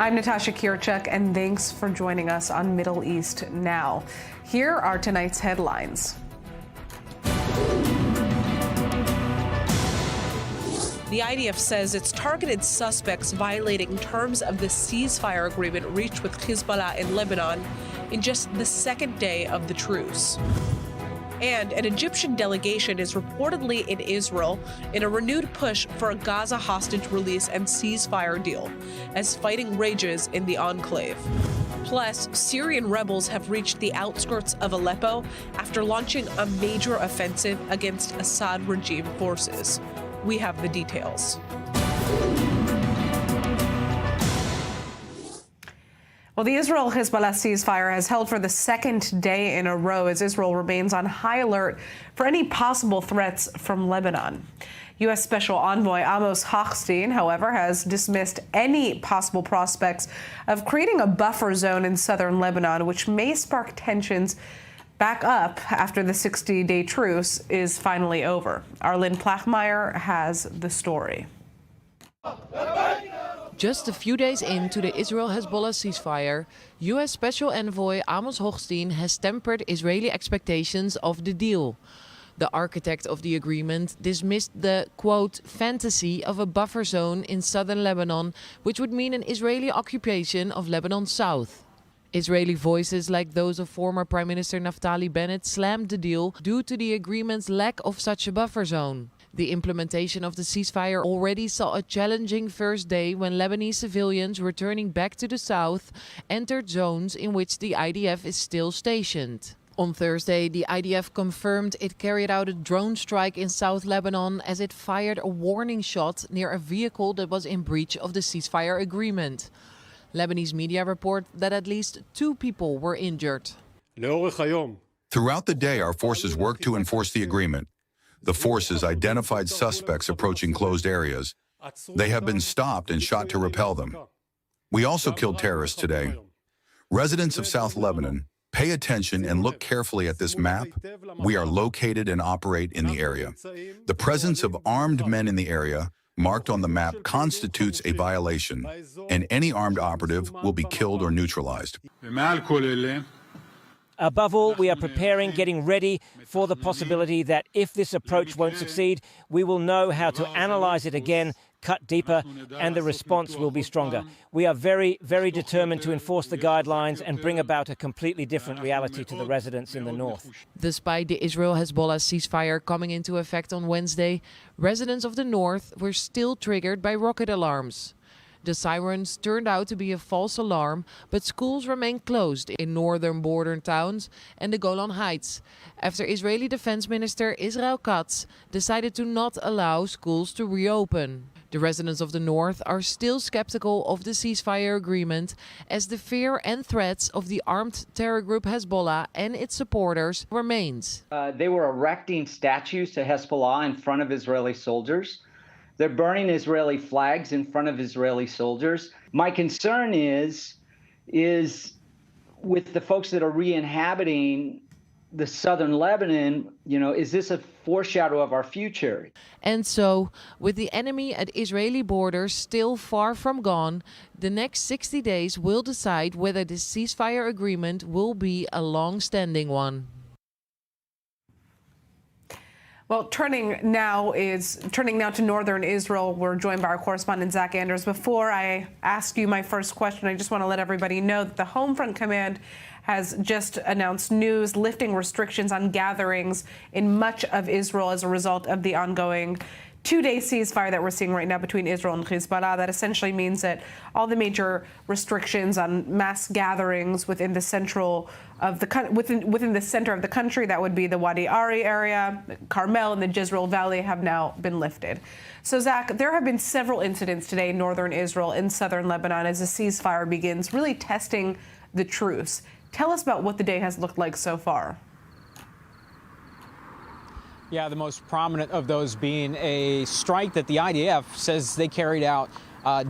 I'm Natasha Kirchuk, and thanks for joining us on Middle East Now. Here are tonight's headlines. The IDF says it's targeted suspects violating terms of the ceasefire agreement reached with Hezbollah in Lebanon in just the second day of the truce. And an Egyptian delegation is reportedly in Israel in a renewed push for a Gaza hostage release and ceasefire deal, as fighting rages in the enclave. Plus, Syrian rebels have reached the outskirts of Aleppo after launching a major offensive against Assad regime forces. We have the details. Well, the Israel-Hezbollah ceasefire has held for the second day in a row as Israel remains on high alert for any possible threats from Lebanon. U.S. Special Envoy Amos Hochstein, however, has dismissed any possible prospects of creating a buffer zone in southern Lebanon, which may spark tensions back up after the 60-day truce is finally over. Arlene Plachmeyer has the story. Just a few days into the Israel-Hezbollah ceasefire, U.S. Special Envoy Amos Hochstein has tempered Israeli expectations of the deal. The architect of the agreement dismissed the, quote, fantasy of a buffer zone in southern Lebanon, which would mean an Israeli occupation of Lebanon's south. Israeli voices like those of former Prime Minister Naftali Bennett slammed the deal due to the agreement's lack of such a buffer zone. The implementation of the ceasefire already saw a challenging first day when Lebanese civilians returning back to the south entered zones in which the IDF is still stationed. On Thursday, the IDF confirmed it carried out a drone strike in South Lebanon as it fired a warning shot near a vehicle that was in breach of the ceasefire agreement. Lebanese media report that at least 2 people were injured. Throughout the day, our forces worked to enforce the agreement. The forces identified suspects approaching closed areas. They have been stopped and shot to repel them. We also killed terrorists today. Residents of South Lebanon, pay attention and look carefully at this map. We are located and operate in the area. The presence of armed men in the area marked on the map constitutes a violation, and any armed operative will be killed or neutralized. Above all, we are preparing, getting ready for the possibility that if this approach won't succeed, we will know how to analyze it again, cut deeper, and the response will be stronger. We are very, very determined to enforce the guidelines and bring about a completely different reality to the residents in the north. Despite the Israel-Hezbollah ceasefire coming into effect on Wednesday, residents of the north were still triggered by rocket alarms. The sirens turned out to be a false alarm, but schools remain closed in northern border towns and the Golan Heights, after Israeli Defense Minister Israel Katz decided to not allow schools to reopen. The residents of the north are still skeptical of the ceasefire agreement, as the fear and threats of the armed terror group Hezbollah and its supporters remains. They were erecting statues to Hezbollah in front of Israeli soldiers. They're burning Israeli flags in front of Israeli soldiers. My concern is with the folks that are re-inhabiting the southern Lebanon, is this a foreshadow of our future? And so, with the enemy at Israeli borders still far from gone, the next 60 days will decide whether this ceasefire agreement will be a long-standing one. Well, turning now to northern Israel. We're joined by our correspondent, Zach Anders. Before I ask you my first question, I just want to let everybody know that the Home Front Command has just announced news lifting restrictions on gatherings in much of Israel as a result of the ongoing 2-day ceasefire that we're seeing right now between Israel and Hezbollah. That essentially means that all the major restrictions on mass gatherings within the center of the country, that would be the Wadi Ari area, Carmel, and the Jezreel Valley, have now been lifted. So, Zach, there have been several incidents today in northern Israel and southern Lebanon as the ceasefire begins, really testing the truce. Tell us about what the day has looked like so far. Yeah, the most prominent of those being a strike that the IDF says they carried out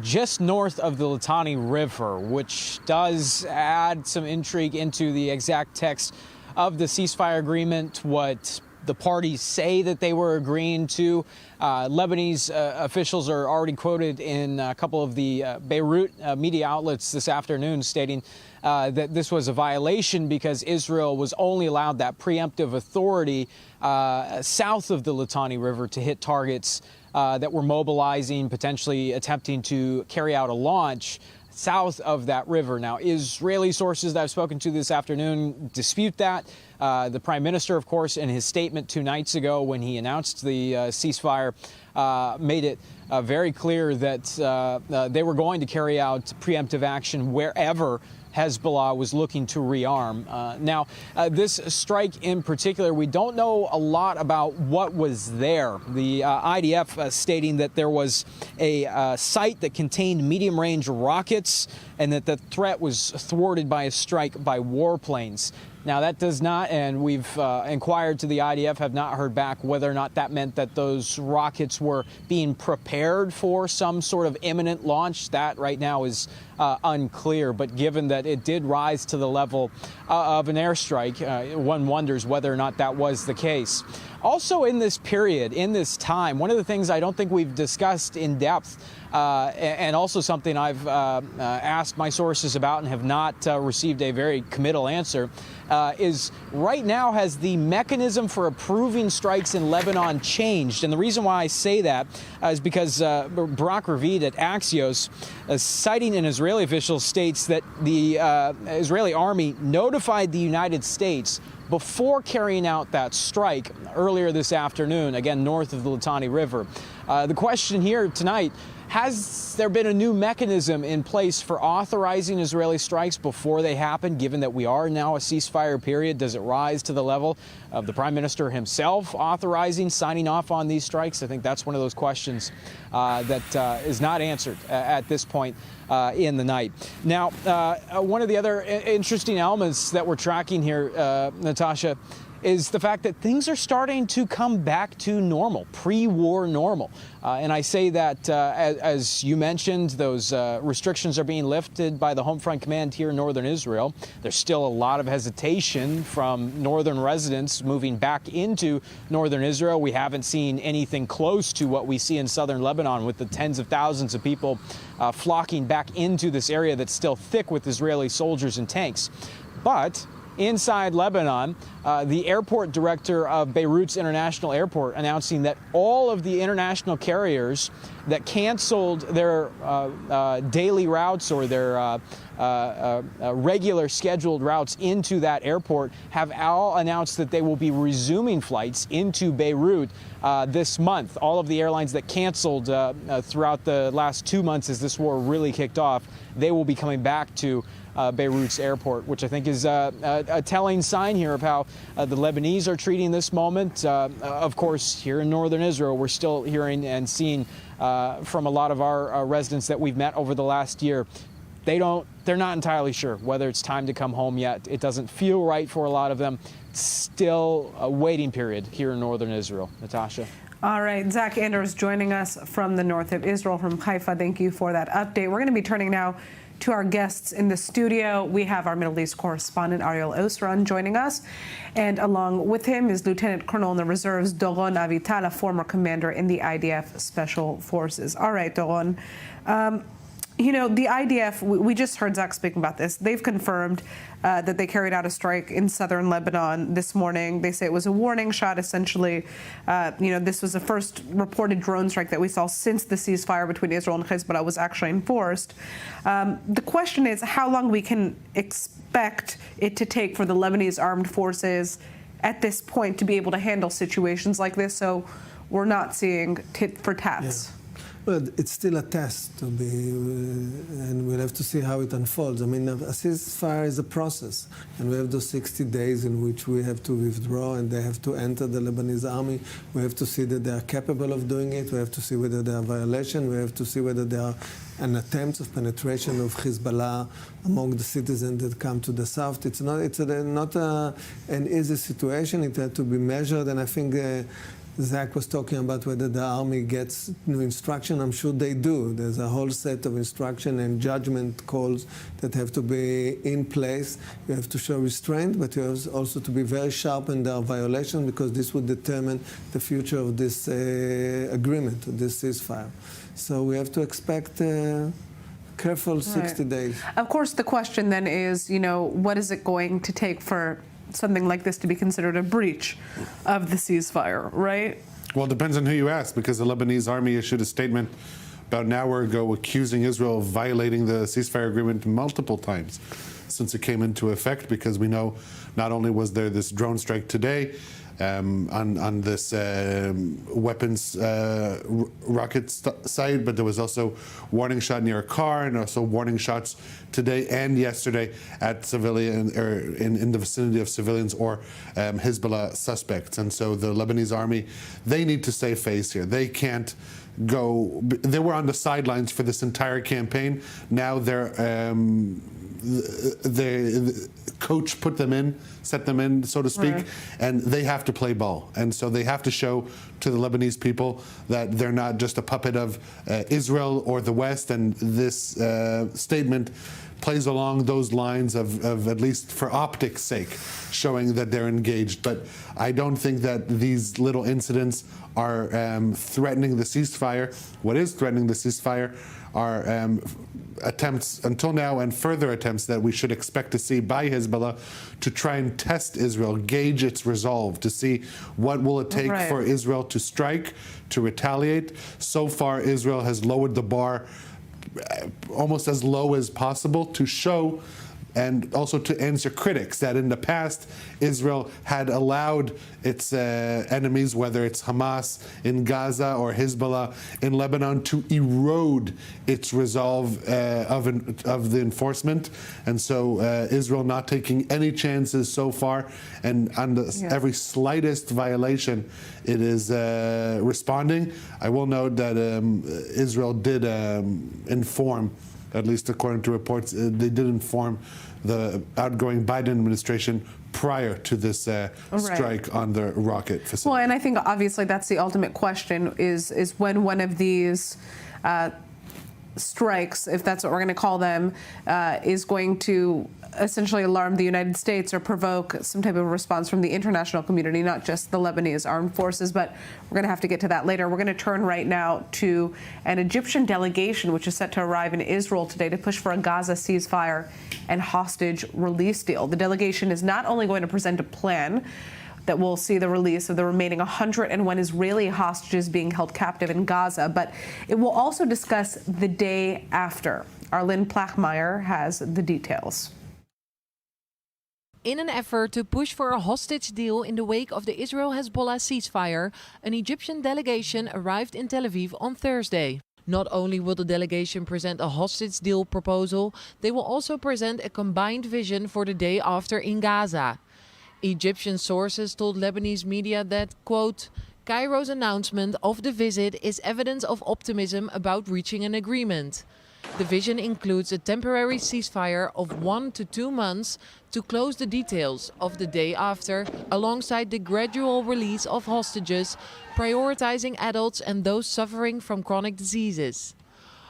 just north of the Litani River, which does add some intrigue into the exact text of the ceasefire agreement. What the parties say that they were agreeing to. Lebanese officials are already quoted in a couple of the Beirut media outlets this afternoon stating that this was a violation because Israel was only allowed that preemptive authority south of the Litani River to hit targets that were mobilizing, potentially attempting to carry out a launch south of that river. Now, Israeli sources that I've spoken to this afternoon dispute that. The Prime Minister, of course, in his statement 2 nights ago when he announced the ceasefire, made it very clear that they were going to carry out preemptive action wherever Hezbollah was looking to rearm. Now, this strike in particular, we don't know a lot about what was there. The IDF stating that there was a site that contained medium-range rockets and that the threat was thwarted by a strike by warplanes. Now, that does not, and we've inquired to the IDF, have not heard back whether or not that meant that those rockets were being prepared for some sort of imminent launch. That right now is unclear. But given that it did rise to the level of an airstrike, one wonders whether or not that was the case. Also in this period, in this time, one of the things I don't think we've discussed in depth, and also something I've asked my sources about and have not received a very committal answer, is right now has the mechanism for approving strikes in Lebanon changed? And the reason why I say that is because Barak Ravid at Axios, citing an Israeli official, states that the Israeli Army notified the United States before carrying out that strike earlier this afternoon, again, north of the Litani River. The question here tonight, has there been a new mechanism in place for authorizing Israeli strikes before they happen, given that we are now a ceasefire period? Does it rise to the level of the Prime Minister himself authorizing, signing off on these strikes? I think that's one of those questions that is not answered at this point in the night. Now, one of the other interesting elements that we're tracking here, Natasha, is the fact that things are starting to come back to normal, pre-war normal. And I say that, as you mentioned, those restrictions are being lifted by the Home Front Command here in northern Israel. There's still a lot of hesitation from northern residents moving back into northern Israel. We haven't seen anything close to what we see in southern Lebanon, with the tens of thousands of people flocking back into this area that's still thick with Israeli soldiers and tanks. But inside Lebanon, the airport director of Beirut's International Airport announcing that all of the international carriers that canceled their daily routes or their regular scheduled routes into that airport have all announced that they will be resuming flights into Beirut this month. All of the airlines that canceled throughout the last 2 months as this war really kicked off, they will be coming back to Beirut's airport, which I think is a telling sign here of how the Lebanese are treating this moment. Of course, here in northern Israel, we're still hearing and seeing from a lot of our residents that we've met over the last year. They're not entirely sure whether it's time to come home yet. It doesn't feel right for a lot of them. Still a waiting period here in northern Israel. Natasha. All right, Zach Anders joining us from the north of Israel, from Haifa. Thank you for that update. We're going to be turning now to our guests in the studio. We have our Middle East correspondent, Ariel Osran, joining us. And along with him is Lieutenant Colonel in the Reserves, Doron Avital, a former commander in the IDF Special Forces. All right, Doron. You know, the IDF, we just heard Zach speaking about this. They've confirmed that they carried out a strike in southern Lebanon this morning. They say it was a warning shot, essentially. This was the first reported drone strike that we saw since the ceasefire between Israel and Hezbollah was actually enforced. The question is how long we can expect it to take for the Lebanese armed forces at this point to be able to handle situations like this, so we're not seeing tit for tats. Yeah. Well, it's still a test to be, and we'll have to see how it unfolds. I mean, a ceasefire is a process, and we have those 60 days in which we have to withdraw, and they have to enter the Lebanese army. We have to see that they are capable of doing it. We have to see whether there are violations. We have to see whether there are an attempt of penetration of Hezbollah among the citizens that come to the south. It's not an easy situation. It had to be measured, and I think Zach was talking about whether the army gets new instruction. I'm sure they do. There's a whole set of instruction and judgment calls that have to be in place. You have to show restraint, but you have also to be very sharp in their violation, because this would determine the future of this agreement, of this ceasefire. So we have to expect careful 60 days. Of course, the question then is, what is it going to take for something like this to be considered a breach of the ceasefire, right? Well, it depends on who you ask, because the Lebanese Army issued a statement about an hour ago accusing Israel of violating the ceasefire agreement multiple times since it came into effect, because we know not only was there this drone strike today on this weapons rocket site, but there was also warning shot near a car, and also warning shots today and yesterday at civilian, or in the vicinity of civilians or Hezbollah suspects. And so the Lebanese Army, they need to save face here. They can't go. They were on the sidelines for this entire campaign. Now the coach put them in, set them in, so to speak, and they have to play ball. And so they have to show to the Lebanese people that they're not just a puppet of Israel or the West. And this statement plays along those lines of, at least for optics' sake, showing that they're engaged. But I don't think that these little incidents are threatening the ceasefire. What is threatening the ceasefire are attempts until now, and further attempts that we should expect to see by Hezbollah to try and test Israel, gauge its resolve, to see what will it take for Israel to strike, to retaliate. So far, Israel has lowered the bar almost as low as possible to show, and also to answer critics, that in the past Israel had allowed its enemies, whether it's Hamas in Gaza or Hezbollah in Lebanon, to erode its resolve of the enforcement. And so Israel not taking any chances so far, and on every slightest violation it is responding. I will note that Israel did inform, at least according to reports, they did inform the outgoing Biden administration prior to this strike on the rocket facility. Well, and I think obviously that's the ultimate question, is when one of these strikes, if that's what we're going to call them, is going to essentially alarm the United States or provoke some type of response from the international community, not just the Lebanese armed forces. But we're going to have to get to that later. We're going to turn right now to an Egyptian delegation which is set to arrive in Israel today to push for a Gaza ceasefire and hostage release deal. The delegation is not only going to present a plan that will see the release of the remaining 101 Israeli hostages being held captive in Gaza, but it will also discuss the day after. Arlene Plachmeyer has the details. In an effort to push for a hostage deal in the wake of the Israel-Hezbollah ceasefire, an Egyptian delegation arrived in Tel Aviv on Thursday. Not only will the delegation present a hostage deal proposal, they will also present a combined vision for the day after in Gaza. Egyptian sources told Lebanese media that, quote, Cairo's announcement of the visit is evidence of optimism about reaching an agreement. The vision includes a temporary ceasefire of 1 to 2 months to close the details of the day after, alongside the gradual release of hostages, prioritizing adults and those suffering from chronic diseases.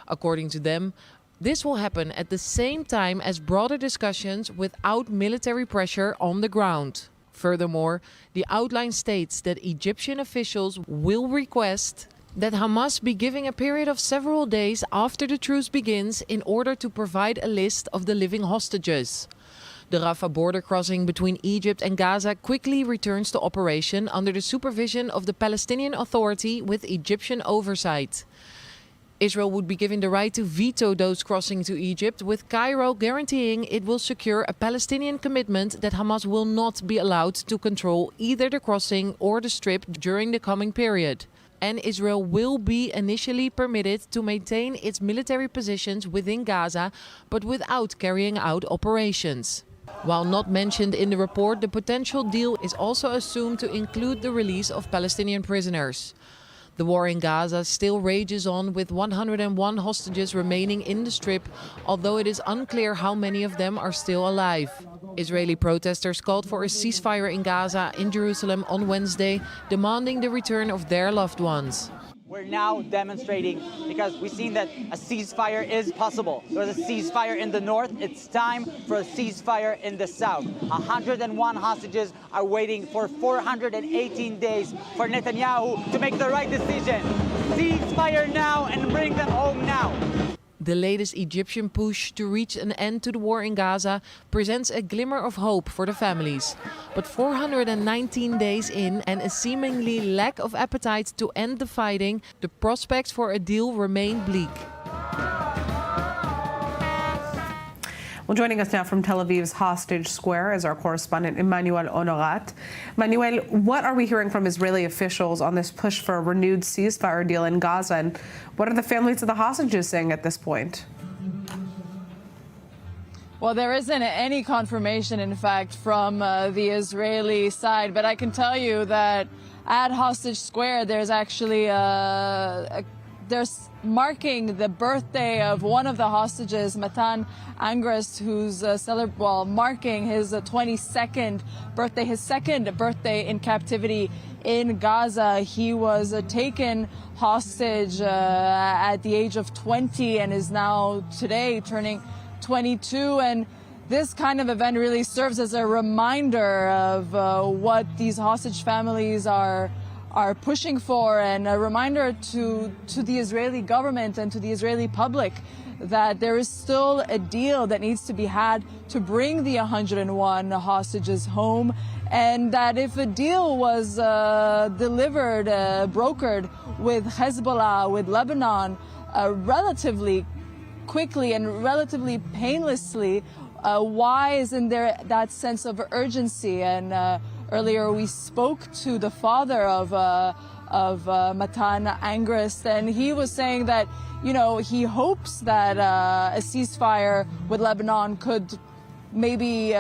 According to them, this will happen at the same time as broader discussions without military pressure on the ground. Furthermore, the outline states that Egyptian officials will request that Hamas be given a period of several days after the truce begins in order to provide a list of the living hostages. The Rafah border crossing between Egypt and Gaza quickly returns to operation under the supervision of the Palestinian Authority with Egyptian oversight. Israel would be given the right to veto those crossing to Egypt, with Cairo guaranteeing it will secure a Palestinian commitment that Hamas will not be allowed to control either the crossing or the strip during the coming period. And Israel will be initially permitted to maintain its military positions within Gaza, but without carrying out operations. While not mentioned in the report, the potential deal is also assumed to include the release of Palestinian prisoners. The war in Gaza still rages on, with 101 hostages remaining in the strip, although it is unclear how many of them are still alive. Israeli protesters called for a ceasefire in Gaza in Jerusalem on Wednesday, demanding the return of their loved ones. We're now demonstrating because we've seen that a ceasefire is possible. There was a ceasefire in the north. It's time for a ceasefire in the south. 101 hostages are waiting for 418 days for Netanyahu to make the right decision. Ceasefire now and bring them home now. The latest Egyptian push to reach an end to the war in Gaza presents a glimmer of hope for the families. But 419 days in and a seemingly lack of appetite to end the fighting, the prospects for a deal remain bleak. Well, joining us now from Tel Aviv's Hostage Square is our correspondent Emmanuel Honorat. Emmanuel, what are we hearing from Israeli officials on this push for a renewed ceasefire deal in Gaza, and what are the families of the hostages saying at this point? Well, there isn't any confirmation, in fact, from the Israeli side, but I can tell you that at Hostage Square, there's actually there's marking the birthday of one of the hostages, Matan Angrist, who's marking his 22nd birthday, his second birthday in captivity in Gaza. He was taken hostage at the age of 20 and is now today turning 22. And this kind of event really serves as a reminder of what these hostage families are pushing for, and a reminder to the Israeli government and to the Israeli public that there is still a deal that needs to be had to bring the 101 hostages home, and that if a deal was delivered, brokered with Hezbollah, with Lebanon, relatively quickly and relatively painlessly, why isn't there that sense of urgency? And earlier we spoke to the father of Matan Angrist, and he was saying that, you know, he hopes that a ceasefire with Lebanon could maybe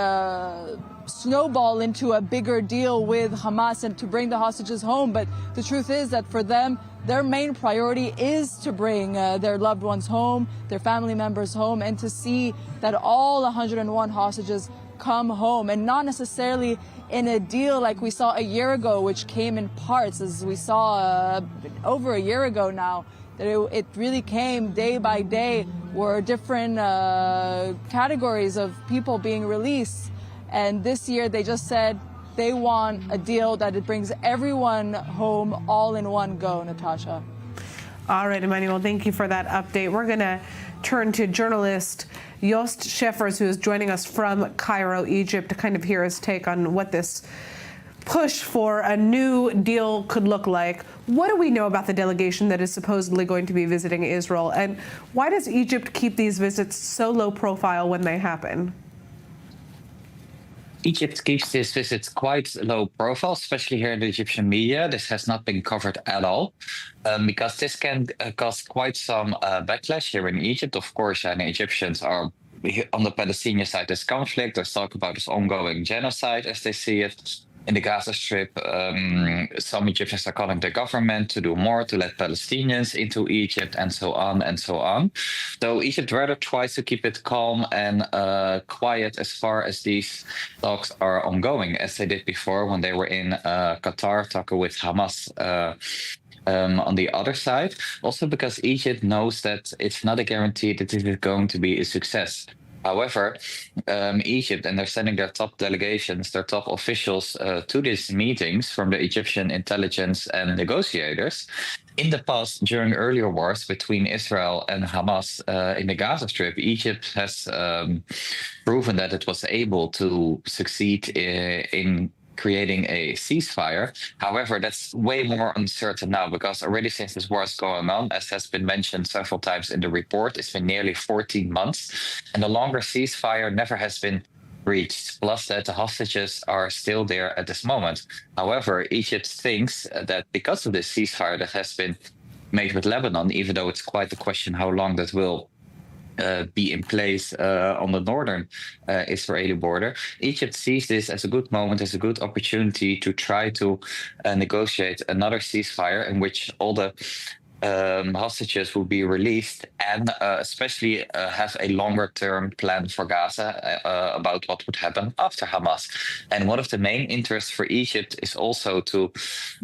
snowball into a bigger deal with Hamas and to bring the hostages home. But the truth is that for them, their main priority is to bring their loved ones home, their family members home, and to see that all 101 hostages come home, and not necessarily in a deal like we saw a year ago, which came in parts, as we saw over a year ago now, that it really came day by day, were different categories of people being released. And this year they just said they want a deal that it brings everyone home all in one go, Natasha. All right, Emmanuel, thank you for that update. We're going to turn to journalist Joost Scheffers, who is joining us from Cairo, Egypt, to kind of hear his take on what this push for a new deal could look like. What do we know about the delegation that is supposedly going to be visiting Israel? And why does Egypt keep these visits so low profile when they happen? Egypt keeps these visits quite low profile, especially here in the Egyptian media. This has not been covered at all, because this can cause quite some backlash here in Egypt. Of course, and Egyptians are on the Palestinian side. This conflict, there's talk about this ongoing genocide as they see it. In the Gaza Strip, some Egyptians are calling the government to do more to let Palestinians into Egypt, and so on and so on. So Egypt rather tries to keep it calm and quiet as far as these talks are ongoing, as they did before when they were in Qatar talking with Hamas. On the other side, also because Egypt knows that it's not a guarantee that it is going to be a success. However, Egypt, and they're sending their top delegations, their top officials to these meetings from the Egyptian intelligence and negotiators. In the past, during earlier wars between Israel and Hamas in the Gaza Strip, Egypt has proven that it was able to succeed in creating a ceasefire. However, that's way more uncertain now, because already since this war is going on, as has been mentioned several times in the report, it's been nearly 14 months, and the longer ceasefire never has been reached, plus that the hostages are still there at this moment. However, Egypt thinks that because of this ceasefire that has been made with Lebanon, even though it's quite a question how long that will be in place on the northern Israeli border, Egypt sees this as a good moment, as a good opportunity to try to negotiate another ceasefire in which all the hostages will be released, and especially have a longer-term plan for Gaza about what would happen after Hamas. And one of the main interests for Egypt is also to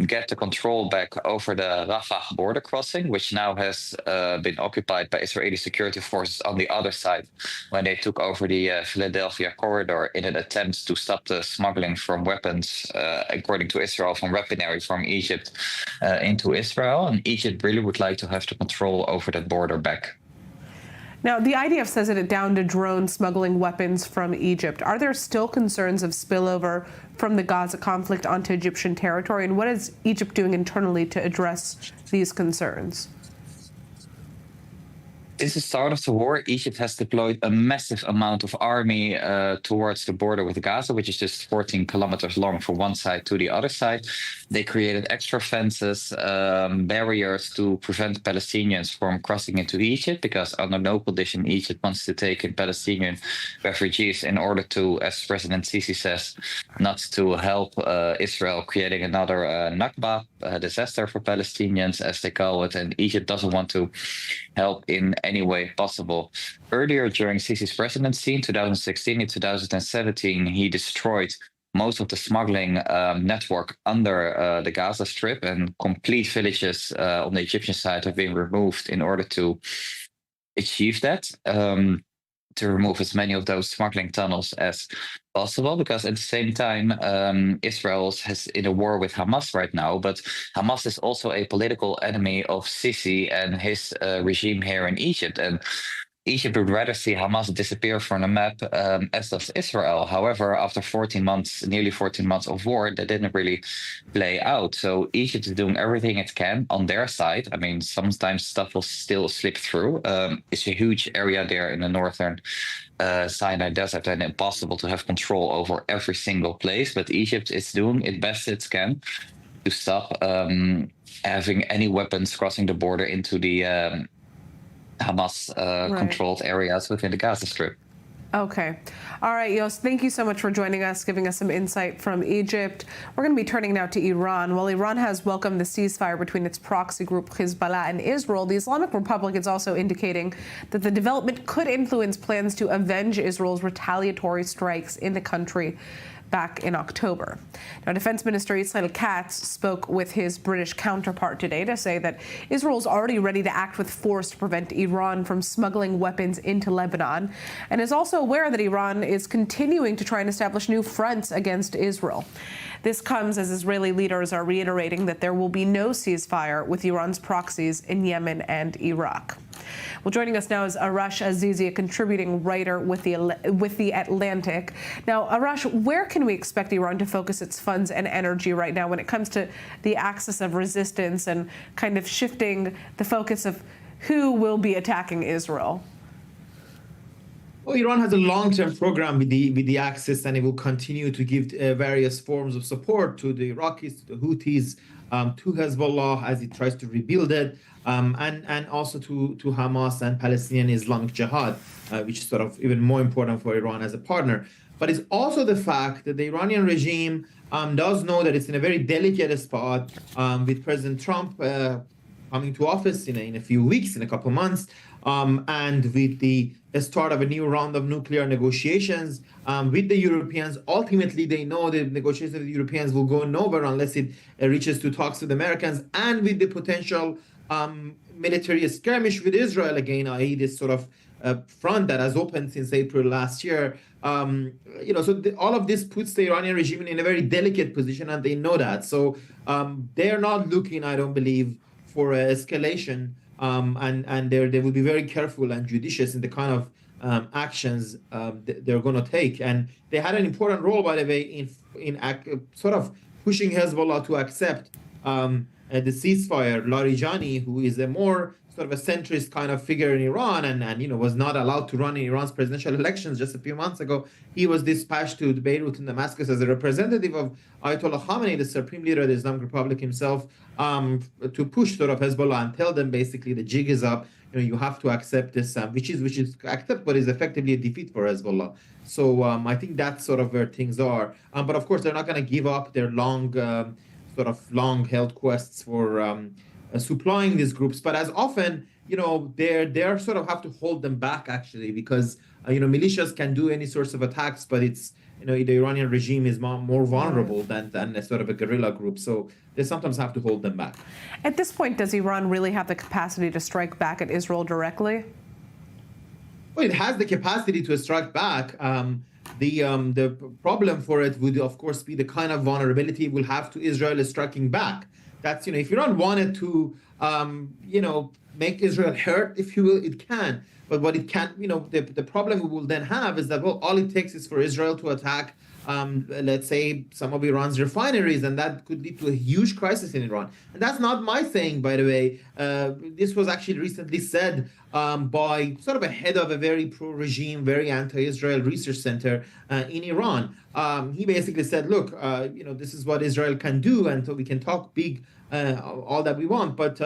get the control back over the Rafah border crossing, which now has been occupied by Israeli security forces on the other side when they took over the Philadelphia corridor in an attempt to stop the smuggling from weapons, according to Israel, from weaponry from Egypt into Israel. And Egypt really would like to have the control over that border back. Now, the IDF says that it downed a drone smuggling weapons from Egypt. Are there still concerns of spillover from the Gaza conflict onto Egyptian territory? And what is Egypt doing internally to address these concerns? Since the start of the war, Egypt has deployed a massive amount of army towards the border with Gaza, which is just 14 kilometers long from one side to the other side. They created extra fences, barriers to prevent Palestinians from crossing into Egypt, because under no condition Egypt wants to take in Palestinian refugees in order to, as President Sisi says, not to help Israel creating another Nakba, disaster for Palestinians, as they call it. And Egypt doesn't want to help in any way possible. Earlier during Sisi's presidency in 2016 and 2017, he destroyed most of the smuggling network under the Gaza Strip, and complete villages on the Egyptian side have been removed in order to achieve that, to remove as many of those smuggling tunnels as possible, because at the same time, Israel is in a war with Hamas right now, but Hamas is also a political enemy of Sisi and his regime here in Egypt. And Egypt would rather see Hamas disappear from the map, as does Israel. However, after 14 months, nearly 14 months of war, that didn't really play out. So Egypt is doing everything it can on their side. I mean, sometimes stuff will still slip through. It's a huge area there in the northern Sinai Desert, and impossible to have control over every single place. But Egypt is doing its best it can to stop having any weapons crossing the border into the Hamas controlled areas within the Gaza Strip. Okay. All right, Jos, thank you so much for joining us, giving us some insight from Egypt. We're going to be turning now to Iran. While Iran has welcomed the ceasefire between its proxy group Hezbollah and Israel, the Islamic Republic is also indicating that the development could influence plans to avenge Israel's retaliatory strikes in the country back in October. Now, Defense Minister Israel Katz spoke with his British counterpart today to say that Israel's already ready to act with force to prevent Iran from smuggling weapons into Lebanon, and is also aware that Iran is continuing to try and establish new fronts against Israel. This comes as Israeli leaders are reiterating that there will be no ceasefire with Iran's proxies in Yemen and Iraq. Well, joining us now is Arash Azizi, a contributing writer with the Atlantic. Now, Arash, where can we expect Iran to focus its funds and energy right now when it comes to the axis of resistance and kind of shifting the focus of who will be attacking Israel? Well, Iran has a long-term program with the Axis, and it will continue to give various forms of support to the Iraqis, to the Houthis, to Hezbollah as it tries to rebuild it, and also to Hamas and Palestinian Islamic Jihad, which is sort of even more important for Iran as a partner. But it's also the fact that the Iranian regime does know that it's in a very delicate spot with President Trump coming to office in a few weeks, in a couple of months, and with the start of a new round of nuclear negotiations with the Europeans. Ultimately, they know the negotiations with the Europeans will go nowhere unless it reaches to talks with Americans, and with the potential military skirmish with Israel again, i.e. this sort of front that has opened since April last year. All of this puts the Iranian regime in a very delicate position, and they know that. So they're not looking, I don't believe, for escalation, and they will be very careful and judicious in the kind of actions they're going to take. And they had an important role, by the way, in sort of pushing Hezbollah to accept the ceasefire. Larijani, who is a more sort of a centrist kind of figure in Iran, and was not allowed to run in Iran's presidential elections just a few months ago, he was dispatched to Beirut and Damascus as a representative of Ayatollah Khamenei, the supreme leader of the Islamic Republic himself, to push sort of Hezbollah and tell them basically the jig is up. You have to accept this, which is accept, but is effectively a defeat for Hezbollah. So I think that's sort of where things are. But of course, they're not going to give up their long-held quests for supplying these groups. But as often, they're sort of have to hold them back, actually, because, militias can do any sorts of attacks, but it's, the Iranian regime is more vulnerable than a sort of a guerrilla group. So they sometimes have to hold them back. At this point, does Iran really have the capacity to strike back at Israel directly? Well, it has the capacity to strike back. The problem for it would, of course, be the kind of vulnerability it will have to Israel striking back. That's, if Iran wanted to, make Israel hurt, if you will, it can. But what it can't, the problem we will then have is that, well, all it takes is for Israel to attack, let's say, some of Iran's refineries, and that could lead to a huge crisis in Iran. And that's not my saying, by the way. This was actually recently said by sort of a head of a very pro-regime, very anti-Israel research center in Iran. He basically said, look, this is what Israel can do, and so we can talk big all that we want, but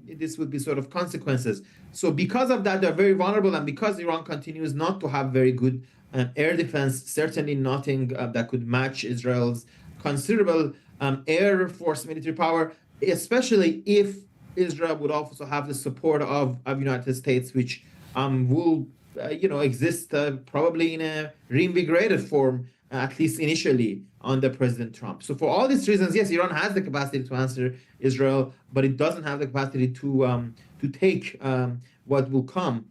this would be sort of consequences. So because of that, they're very vulnerable, and because Iran continues not to have very good air defense, certainly nothing that could match Israel's considerable air force military power, especially if Israel would also have the support of United States, which will exist probably in a reinvigorated form, at least initially, under President Trump. So for all these reasons, yes, Iran has the capacity to answer Israel, but it doesn't have the capacity to take what will come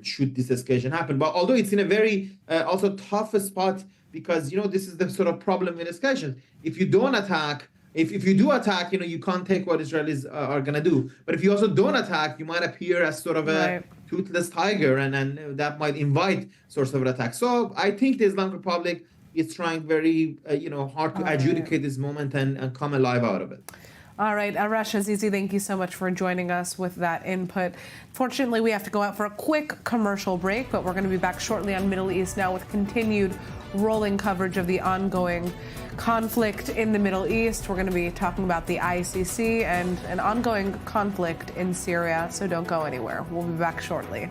should this escalation happen. But although it's in a very also tough spot, because this is the sort of problem with escalation. If you don't attack, if you do attack, you can't take what Israelis are going to do. But if you also don't attack, you might appear as sort of a toothless tiger, and that might invite sorts of an attack. So I think the Islamic Republic is trying very hard to adjudicate this moment and come alive out of it. All right, Arash Azizi, thank you so much for joining us with that input. Fortunately, we have to go out for a quick commercial break, but we're going to be back shortly on Middle East Now with continued rolling coverage of the ongoing conflict in the Middle East. We're going to be talking about the ICC and an ongoing conflict in Syria, so don't go anywhere. We'll be back shortly.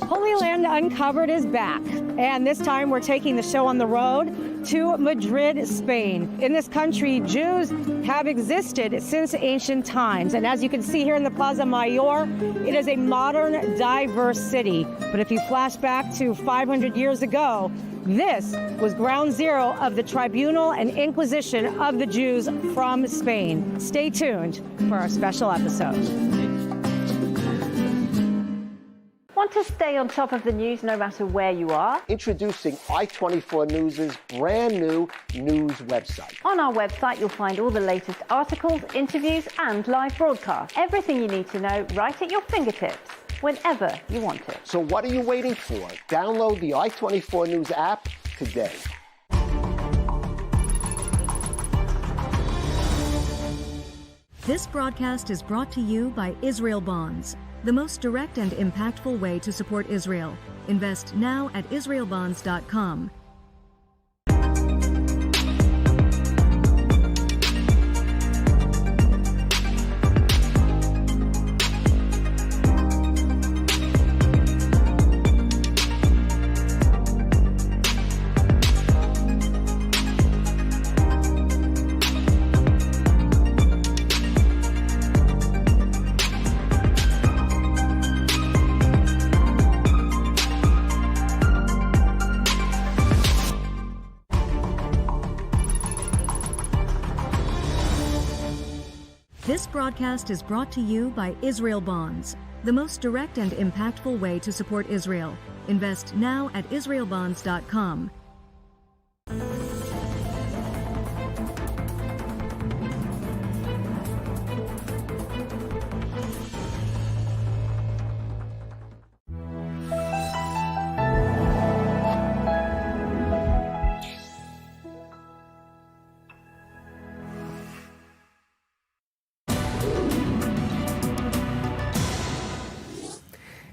Holy Land Uncovered is back, and this time we're taking the show on the road to Madrid, Spain. In this country, Jews have existed since ancient times, and as you can see here in the Plaza Mayor, it is a modern, diverse city. But if you flash back to 500 years ago, this was ground zero of the tribunal and inquisition of the Jews from Spain. Stay tuned for our special episode. Want to stay on top of the news no matter where you are? Introducing i24 News' brand new news website. On our website, you'll find all the latest articles, interviews, and live broadcasts. Everything you need to know right at your fingertips, whenever you want it. So what are you waiting for? Download the i24 News app today. This broadcast is brought to you by Israel Bonds, the most direct and impactful way to support Israel. Invest now at israelbonds.com. broadcast is brought to you by Israel Bonds, the most direct and impactful way to support Israel. Invest now at israelbonds.com.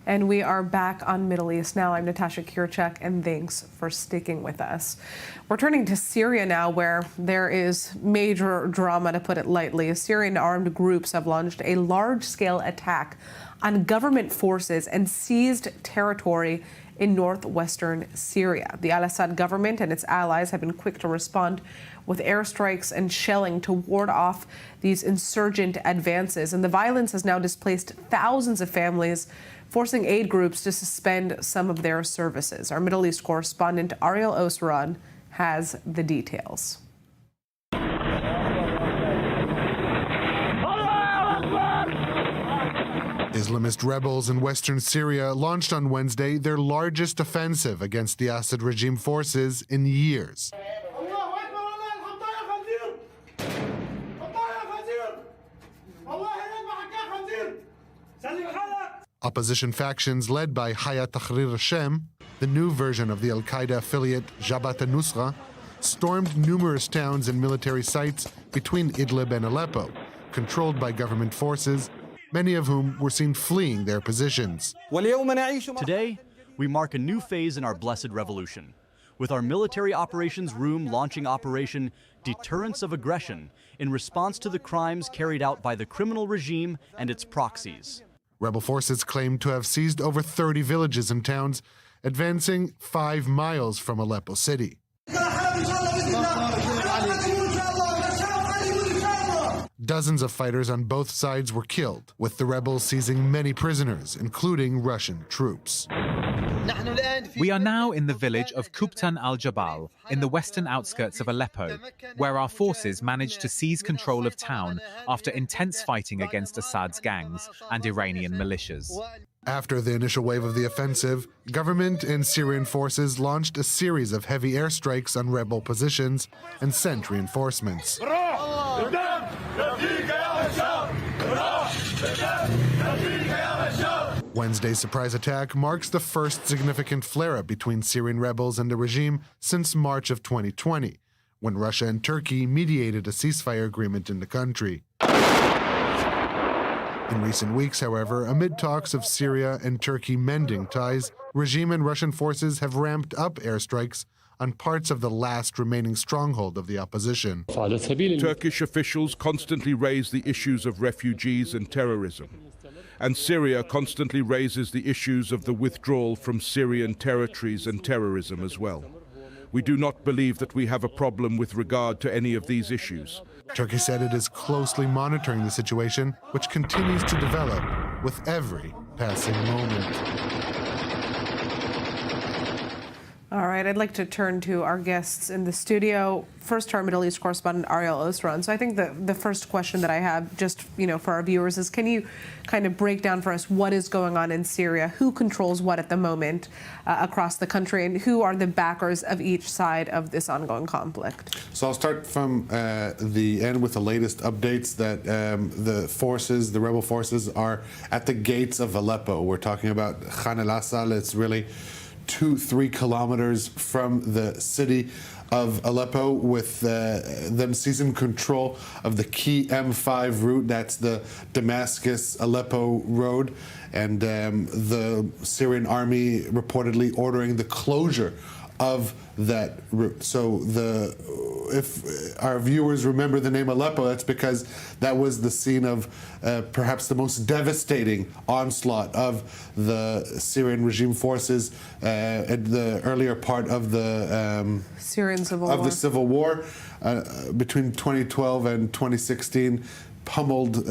And we are back on Middle East Now. I'm Natasha Kirchak, and thanks for sticking with us. We're turning to Syria now, where there is major drama, to put it lightly. Syrian armed groups have launched a large-scale attack on government forces and seized territory in northwestern Syria. The al-Assad government and its allies have been quick to respond with airstrikes and shelling to ward off these insurgent advances. And the violence has now displaced thousands of families, forcing aid groups to suspend some of their services. Our Middle East correspondent Ariel Osran has the details. Islamist rebels in western Syria launched on Wednesday their largest offensive against the Assad regime forces in years. Opposition factions led by Hayat Tahrir al-Shem, the new version of the al-Qaeda affiliate Jabhat al-Nusra, stormed numerous towns and military sites between Idlib and Aleppo, controlled by government forces, many of whom were seen fleeing their positions. Today, we mark a new phase in our blessed revolution, with our military operations room launching Operation Deterrence of Aggression in response to the crimes carried out by the criminal regime and its proxies. Rebel forces claim to have seized over 30 villages and towns, advancing 5 miles from Aleppo city. Dozens of fighters on both sides were killed, with the rebels seizing many prisoners, including Russian troops. We are now in the village of Kubtan al-Jabal, in the western outskirts of Aleppo, where our forces managed to seize control of town after intense fighting against Assad's gangs and Iranian militias. After the initial wave of the offensive, government and Syrian forces launched a series of heavy airstrikes on rebel positions and sent reinforcements. Wednesday's surprise attack marks the first significant flare-up between Syrian rebels and the regime since March of 2020, when Russia and Turkey mediated a ceasefire agreement in the country. In recent weeks, however, amid talks of Syria and Turkey mending ties, regime and Russian forces have ramped up airstrikes on parts of the last remaining stronghold of the opposition. Turkish officials constantly raise the issues of refugees and terrorism, and Syria constantly raises the issues of the withdrawal from Syrian territories and terrorism as well. We do not believe that we have a problem with regard to any of these issues. Turkey said it is closely monitoring the situation, which continues to develop with every passing moment. All right, I'd like to turn to our guests in the studio. First, to our Middle East correspondent, Ariel Osran. So I think the first question that I have, just for our viewers, is can you kind of break down for us what is going on in Syria, who controls what at the moment across the country, and who are the backers of each side of this ongoing conflict? So I'll start from the end with the latest updates that the rebel forces are at the gates of Aleppo. We're talking about Khan al-Assal. It's really 2-3 kilometers from the city of Aleppo, with them seizing control of the key M5 route. That's the Damascus-Aleppo road, and the Syrian army reportedly ordering the closure of that route. So if our viewers remember the name Aleppo, that's because that was the scene of perhaps the most devastating onslaught of the Syrian regime forces at the earlier part of the Syrian civil war. Between 2012 and 2016. pummeled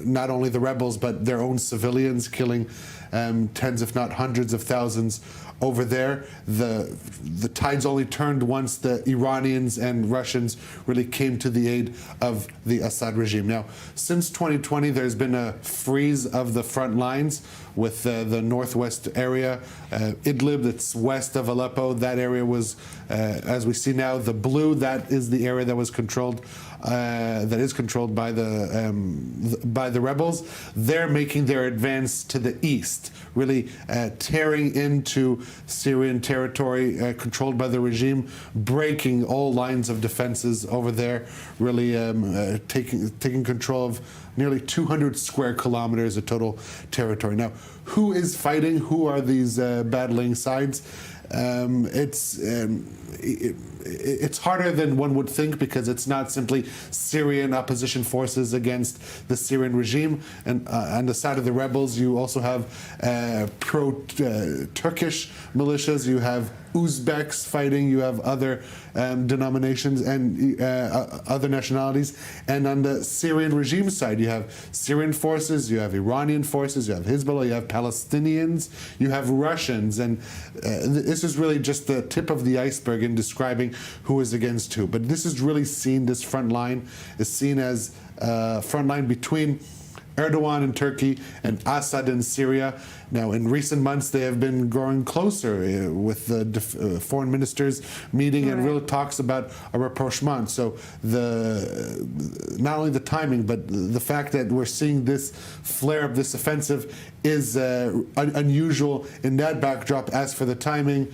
not only the rebels but their own civilians, killing tens if not hundreds of thousands over there. The tides only turned once the Iranians and Russians really came to the aid of the Assad regime. Now, since 2020, there's been a freeze of the front lines with the northwest area, Idlib, that's west of Aleppo. That area was, as we see now, the blue. That is the area that was controlled. That is controlled by the rebels. They're making their advance to the east, really tearing into Syrian territory controlled by the regime, breaking all lines of defenses over there, really taking control of nearly 200 square kilometers of total territory. Now, who is fighting? Who are these battling sides? It's harder than one would think, because it's not simply Syrian opposition forces against the Syrian regime. And on the side of the rebels, you also have pro-Turkish militias, you have Uzbeks fighting, you have other denominations and other nationalities. And on the Syrian regime side, you have Syrian forces, you have Iranian forces, you have Hezbollah, you have Palestinians, you have Russians. And this is really just the tip of the iceberg in describing who is against who. But this is really seen, this front line is seen as a front line between Erdogan in Turkey and Assad in Syria. Now, in recent months, they have been growing closer with the foreign ministers meeting and real talks about a rapprochement. So not only the timing, but the fact that we're seeing this flare up, this offensive, is unusual in that backdrop. As for the timing,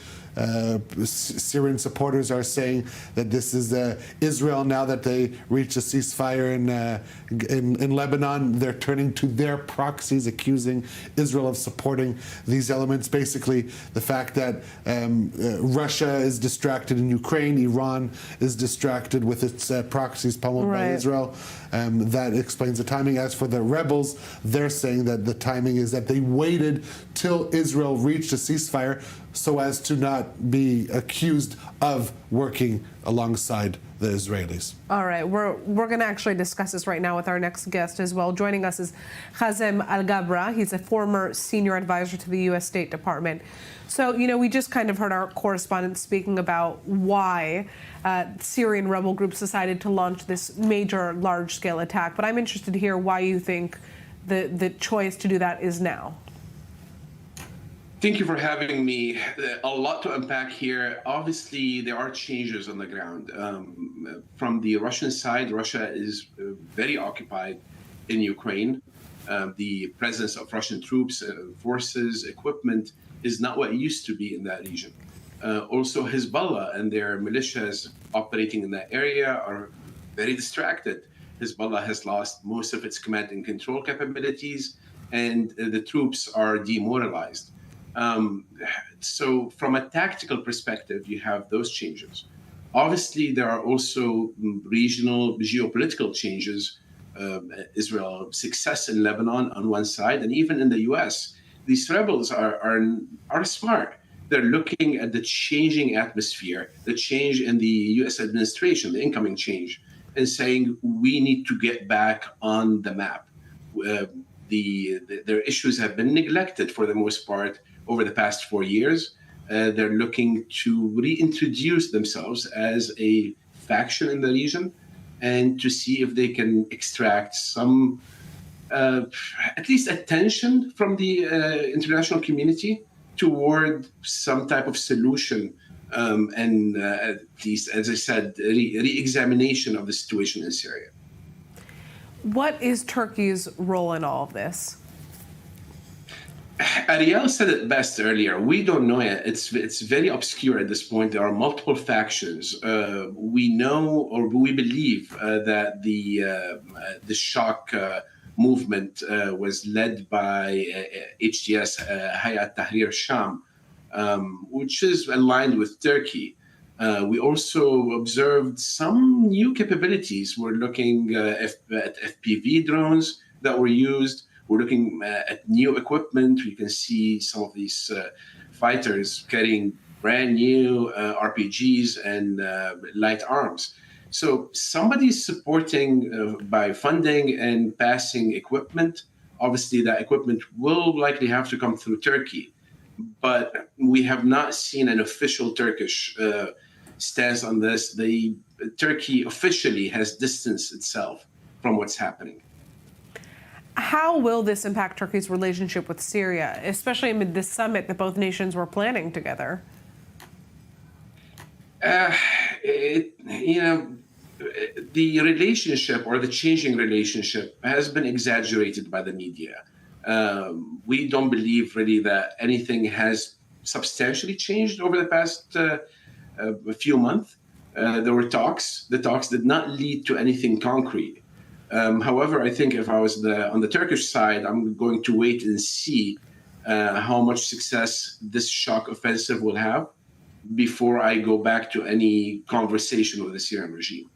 Syrian supporters are saying that this is Israel, now that they reached a ceasefire in Lebanon, they're turning to their proxies, accusing Israel of supporting these elements. Basically, the fact that Russia is distracted in Ukraine, Iran is distracted with its proxies pummeled by Israel. That explains the timing. As for the rebels, they're saying that the timing is that they waited till Israel reached a ceasefire so as to not be accused of working alongside the Israelis. All right, we're going to actually discuss this right now with our next guest as well. Joining us is Hazem Al-Gabra. He's a former senior advisor to the U.S. State Department. So, we just kind of heard our correspondent speaking about why Syrian rebel groups decided to launch this major, large-scale attack. But I'm interested to hear why you think the choice to do that is now. Thank you for having me. A lot to unpack here. Obviously, there are changes on the ground. From the Russian side, Russia is very occupied in Ukraine. The presence of Russian troops, forces, equipment is not what it used to be in that region. Also, Hezbollah and their militias operating in that area are very distracted. Hezbollah has lost most of its command and control capabilities, and the troops are demoralized. So from a tactical perspective, you have those changes. Obviously, there are also regional geopolitical changes. Israel's success in Lebanon on one side, and even in the U.S., these rebels are smart. They're looking at the changing atmosphere, the change in the U.S. administration, the incoming change, and saying we need to get back on the map. Their issues have been neglected for the most part over the past 4 years. They're looking to reintroduce themselves as a faction in the region and to see if they can extract some, at least attention from the international community toward some type of solution and at least, as I said, re-examination of the situation in Syria. What is Turkey's role in all of this? Ariel said it best earlier. We don't know yet. It's very obscure at this point. There are multiple factions. We know, or we believe, that the shock movement was led by HTS, Hayat Tahrir Sham, which is aligned with Turkey. We also observed some new capabilities. We're looking at FPV drones that were used. We're looking at new equipment. You can see some of these fighters carrying brand new RPGs and light arms. So somebody's supporting by funding and passing equipment. Obviously, that equipment will likely have to come through Turkey, but we have not seen an official Turkish stance on this. Turkey officially has distanced itself from what's happening. How will this impact Turkey's relationship with Syria, especially amid this summit that both nations were planning together? The relationship or the changing relationship has been exaggerated by the media. We don't believe really that anything has substantially changed over the past a few months. There were talks. The talks did not lead to anything concrete. However, I think if I was on the Turkish side, I'm going to wait and see how much success this shock offensive will have before I go back to any conversation with the Syrian regime.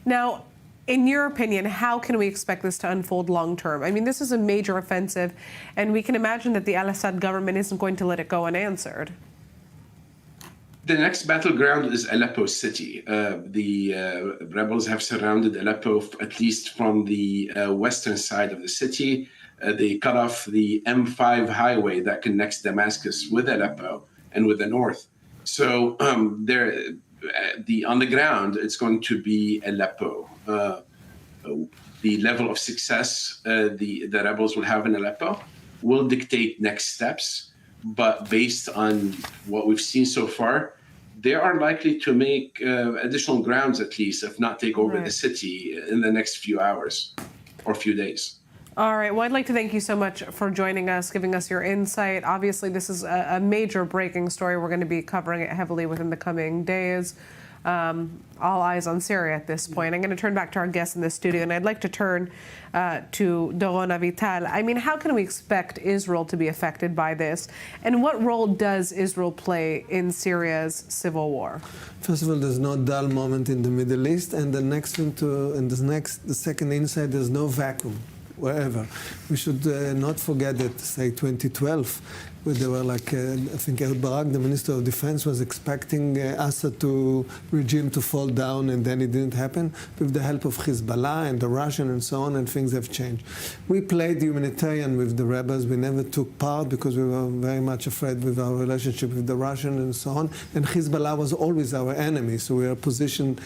Now, in your opinion, how can we expect this to unfold long term? I mean, this is a major offensive, and we can imagine that the al-Assad government isn't going to let it go unanswered. The next battleground is Aleppo city. The rebels have surrounded Aleppo, at least from the western side of the city. They cut off the M5 highway that connects Damascus with Aleppo and with the north. So on the ground, it's going to be Aleppo. The level of success the rebels will have in Aleppo will dictate next steps. But based on what we've seen so far, they are likely to make additional grounds, at least, if not take over the city in the next few hours or few days. All right. Well, I'd like to thank you so much for joining us, giving us your insight. Obviously, this is a major breaking story. We're going to be covering it heavily within the coming days. All eyes on Syria at this point. I'm going to turn back to our guests in the studio, and I'd like to turn to Dorona Vital. I mean, how can we expect Israel to be affected by this? And what role does Israel play in Syria's civil war? First of all, there's no dull moment in the Middle East, and the second insight, there's no vacuum wherever. We should not forget that, say, 2012, where they were like, I think Ehud Barak, the Minister of Defense, was expecting Assad regime to fall down, and then it didn't happen, with the help of Hezbollah and the Russian and so on, and things have changed. We played humanitarian with the rebels. We never took part because we were very much afraid with our relationship with the Russian and so on, and Hezbollah was always our enemy, so we were positioned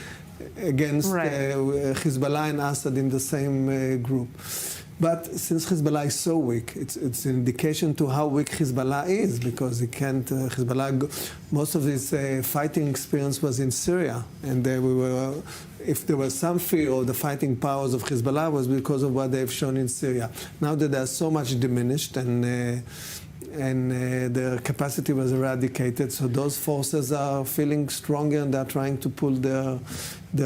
against Hezbollah and Assad in the same group. But since Hezbollah is so weak, it's an indication to how weak Hezbollah is, because he can't, most of his fighting experience was in Syria, and if there was some fear of the fighting powers of Hezbollah, was because of what they've shown in Syria. Now that they're so much diminished and their capacity was eradicated, so those forces are feeling stronger and they're trying to pull their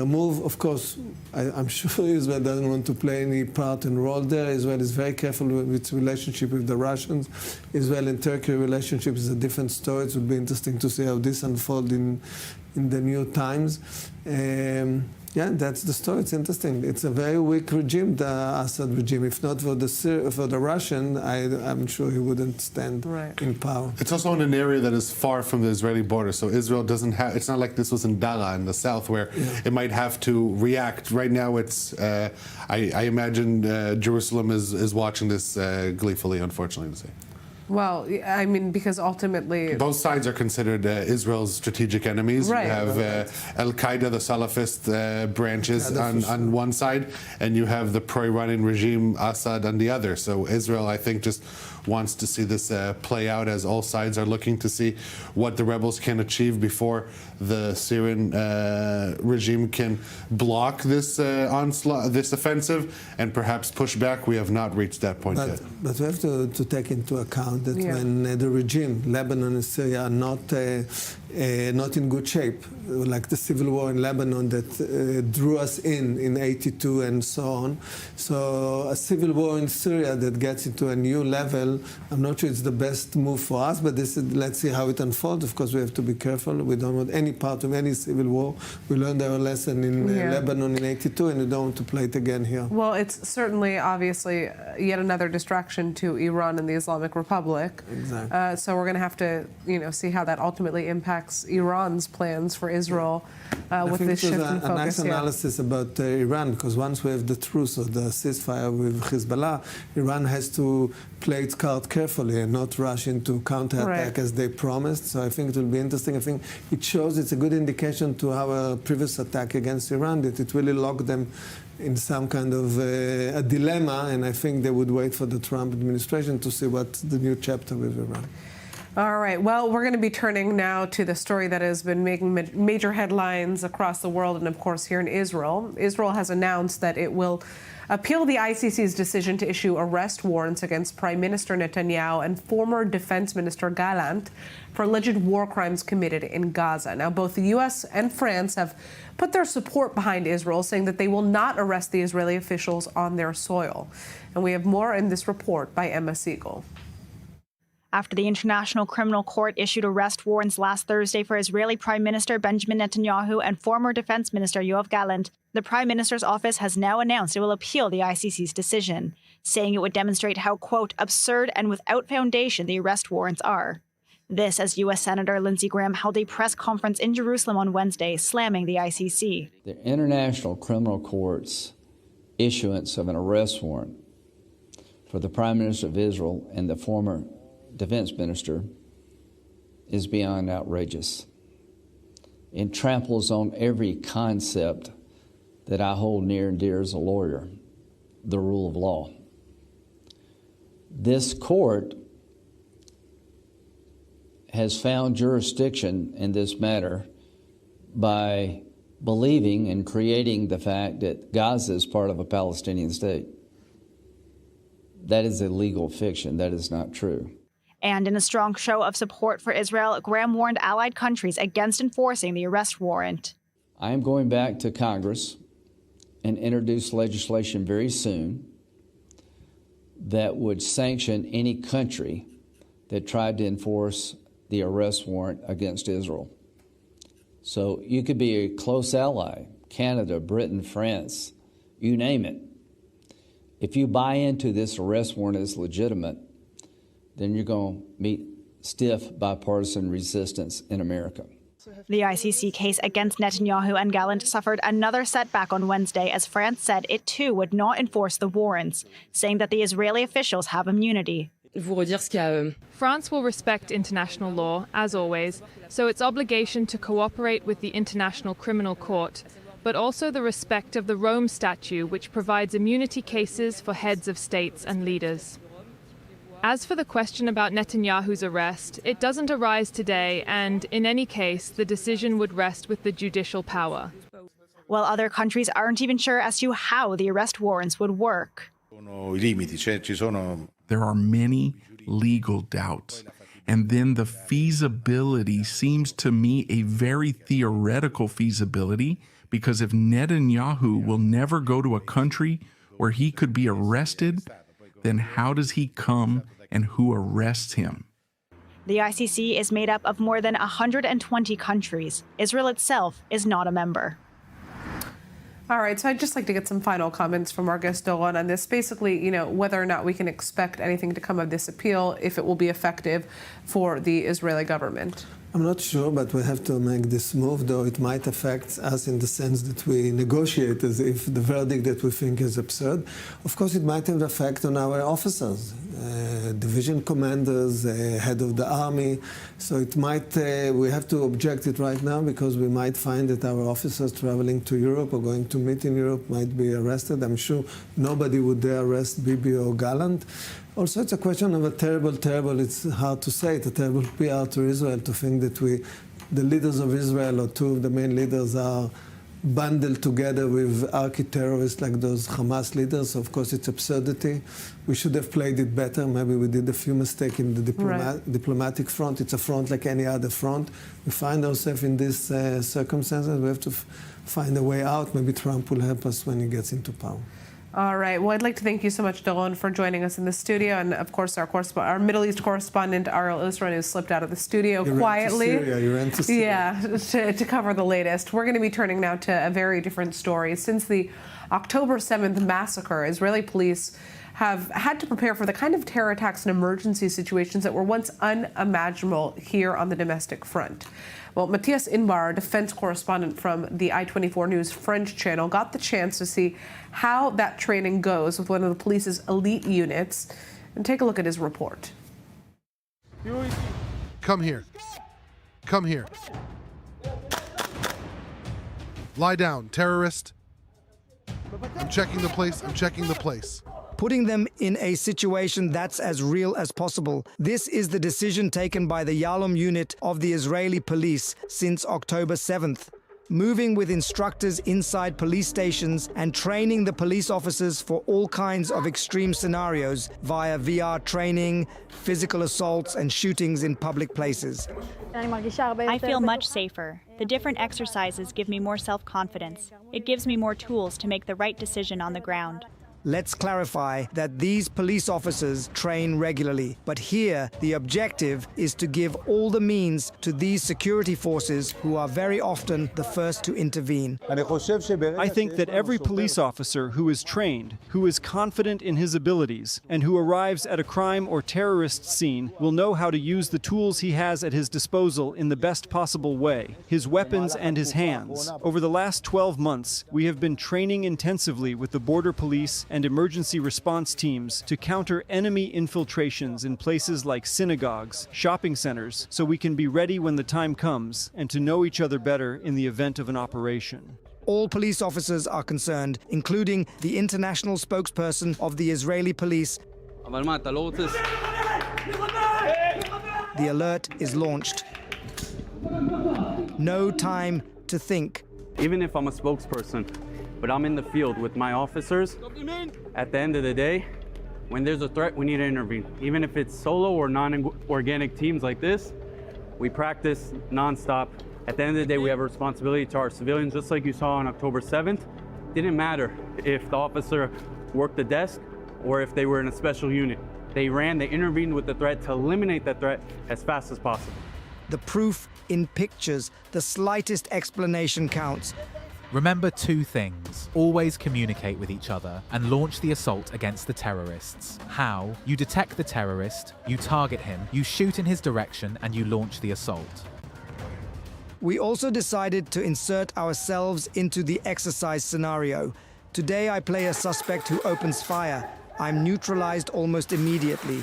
move. Of course, I'm sure Israel doesn't want to play any part and role there. Israel is very careful with its relationship with the Russians. Israel and Turkey relationship is a different story. It would be interesting to see how this unfolds in the new times. Yeah, that's the story. It's interesting. It's a very weak regime, the Assad regime. If not for the Russian, I'm sure he wouldn't stand in power. It's also in an area that is far from the Israeli border, so Israel doesn't have. It's not like this was in Dara in the south, where it might have to react. Right now, it's. I imagine Jerusalem is watching this gleefully, unfortunately to say. Well, I mean, because ultimately... Both sides are considered Israel's strategic enemies. Right. You have Al-Qaeda, the Salafist branches on one side, and you have the pro-Iranian regime, Assad, on the other. So Israel, I think, just wants to see this play out, as all sides are looking to see what the rebels can achieve before the Syrian regime can block this onslaught, this offensive, and perhaps push back. We have not reached that point yet. But we have to take into account that when the regime, Lebanon and Syria, are not in good shape, like the civil war in Lebanon that drew us in '82 and so on. So a civil war in Syria that gets into a new level, I'm not sure it's the best move for us, but let's see how it unfolds. Of course, we have to be careful. We don't want any part of any civil war. We learned our lesson in Lebanon in '82, and we don't want to play it again here. Well, it's certainly, obviously, yet another distraction to Iran and the Islamic Republic. Exactly. So we're going to have to, see how that ultimately impacts impacts Iran's plans for Israel with this shift in focus. A nice analysis about Iran, because once we have the truce or the ceasefire with Hezbollah, Iran has to play its card carefully and not rush into counterattack as they promised. So I think it will be interesting. I think it shows, it's a good indication to our previous attack against Iran that it really locked them in some kind of a dilemma, and I think they would wait for the Trump administration to see what's the new chapter with Iran. All right. Well, we're going to be turning now to the story that has been making major headlines across the world and, of course, here in Israel. Israel has announced that it will appeal the ICC's decision to issue arrest warrants against Prime Minister Netanyahu and former Defense Minister Gallant for alleged war crimes committed in Gaza. Now, both the U.S. and France have put their support behind Israel, saying that they will not arrest the Israeli officials on their soil. And we have more in this report by Emma Siegel. After the International Criminal Court issued arrest warrants last Thursday for Israeli Prime Minister Benjamin Netanyahu and former Defense Minister Yoav Gallant, the Prime Minister's office has now announced it will appeal the ICC's decision, saying it would demonstrate how, quote, absurd and without foundation the arrest warrants are. This as U.S. Senator Lindsey Graham held a press conference in Jerusalem on Wednesday, slamming the ICC. The International Criminal Court's issuance of an arrest warrant for the Prime Minister of Israel and the former Defense Minister is beyond outrageous. It tramples on every concept that I hold near and dear as a lawyer, the rule of law. This court has found jurisdiction in this matter by believing and creating the fact that Gaza is part of a Palestinian state. That is a legal fiction. That is not true. And in a strong show of support for Israel, Graham warned allied countries against enforcing the arrest warrant. I am going back to Congress and introduce legislation very soon that would sanction any country that tried to enforce the arrest warrant against Israel. So you could be a close ally, Canada, Britain, France, you name it. If you buy into this arrest warrant as legitimate, then you're going to meet stiff bipartisan resistance in America. The ICC case against Netanyahu and Gallant suffered another setback on Wednesday as France said it too would not enforce the warrants, saying that the Israeli officials have immunity. France will respect international law, as always, so its obligation to cooperate with the International Criminal Court, but also the respect of the Rome Statute, which provides immunity cases for heads of states and leaders. As for the question about Netanyahu's arrest, it doesn't arise today, and in any case, the decision would rest with the judicial power. While other countries aren't even sure as to how the arrest warrants would work. There are many legal doubts. And then the feasibility seems to me a very theoretical feasibility, because if Netanyahu will never go to a country where he could be arrested, then how does he come and who arrests him? The ICC is made up of more than 120 countries. Israel itself is not a member. All right, so I'd just like to get some final comments from our guest Doron on this. Basically, whether or not we can expect anything to come of this appeal, if it will be effective for the Israeli government. I'm not sure, but we have to make this move, though it might affect us in the sense that we negotiate as if the verdict that we think is absurd. Of course, it might have an effect on our officers, division commanders, head of the army. So it might, we have to object it right now because we might find that our officers traveling to Europe or going to meet in Europe might be arrested. I'm sure nobody would dare arrest Bibi or Gallant. Also, it's a question of a terrible, it's hard to say, it's a terrible PR to Israel to think that the leaders of Israel, or two of the main leaders, are bundled together with arch-terrorists like those Hamas leaders. So of course, it's absurdity. We should have played it better. Maybe we did a few mistakes in the diplomatic front. It's a front like any other front. We find ourselves in these circumstances. We have to find a way out. Maybe Trump will help us when he gets into power. All right. Well, I'd like to thank you so much, Doron, for joining us in the studio. And, of course, our Middle East correspondent, Ariel Usran, who slipped out of the studio quietly. You ran to Syria. Yeah, to cover the latest. We're going to be turning now to a very different story. Since the October 7th massacre, Israeli police have had to prepare for the kind of terror attacks and emergency situations that were once unimaginable here on the domestic front. Well, Matthias Inbar, defense correspondent from the I-24 News French channel, got the chance to see how that training goes with one of the police's elite units. And take a look at his report. Come here. Come here. Lie down, terrorist. I'm checking the place. I'm checking the place. Putting them in a situation that's as real as possible. This is the decision taken by the Yalom unit of the Israeli police since October 7th. Moving with instructors inside police stations and training the police officers for all kinds of extreme scenarios via VR training, physical assaults and shootings in public places. I feel much safer. The different exercises give me more self-confidence. It gives me more tools to make the right decision on the ground. Let's clarify that these police officers train regularly, but here the objective is to give all the means to these security forces who are very often the first to intervene. I think that every police officer who is trained, who is confident in his abilities, and who arrives at a crime or terrorist scene will know how to use the tools he has at his disposal in the best possible way, his weapons and his hands. Over the last 12 months, we have been training intensively with the border police and emergency response teams to counter enemy infiltrations in places like synagogues, shopping centers, so we can be ready when the time comes and to know each other better in the event of an operation. All police officers are concerned, including the international spokesperson of the Israeli police. The alert is launched. No time to think. Even if I'm a spokesperson, but I'm in the field with my officers, at the end of the day, when there's a threat, we need to intervene. Even if it's solo or non-organic teams like this, we practice nonstop. At the end of the day, we have a responsibility to our civilians, just like you saw on October 7th. Didn't matter if the officer worked the desk or if they were in a special unit. They intervened with the threat to eliminate that threat as fast as possible. The proof in pictures, the slightest explanation counts. Remember two things. Always communicate with each other and launch the assault against the terrorists. How? You detect the terrorist, you target him, you shoot in his direction, and you launch the assault. We also decided to insert ourselves into the exercise scenario. Today I play a suspect who opens fire. I'm neutralized almost immediately.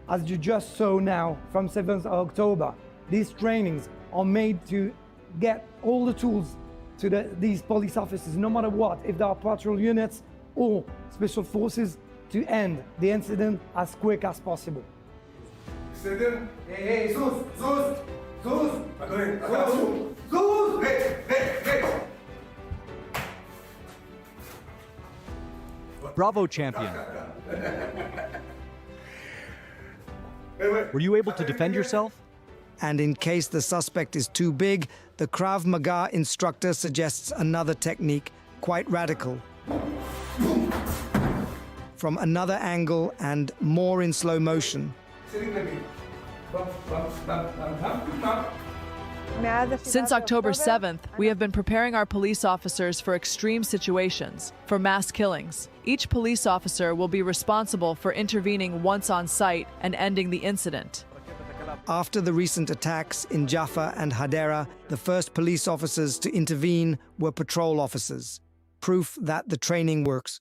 As you just saw now from 7th of October, these trainings are made to get all the tools to these police officers, no matter what, if they are patrol units or special forces, to end the incident as quick as possible. Bravo, champion. Were you able to defend yourself? And in case the suspect is too big, the Krav Maga instructor suggests another technique, quite radical. From another angle and more in slow motion. Since October 7th, we have been preparing our police officers for extreme situations, for mass killings. Each police officer will be responsible for intervening once on site and ending the incident. After the recent attacks in Jaffa and Hadera, the first police officers to intervene were patrol officers. Proof that the training works.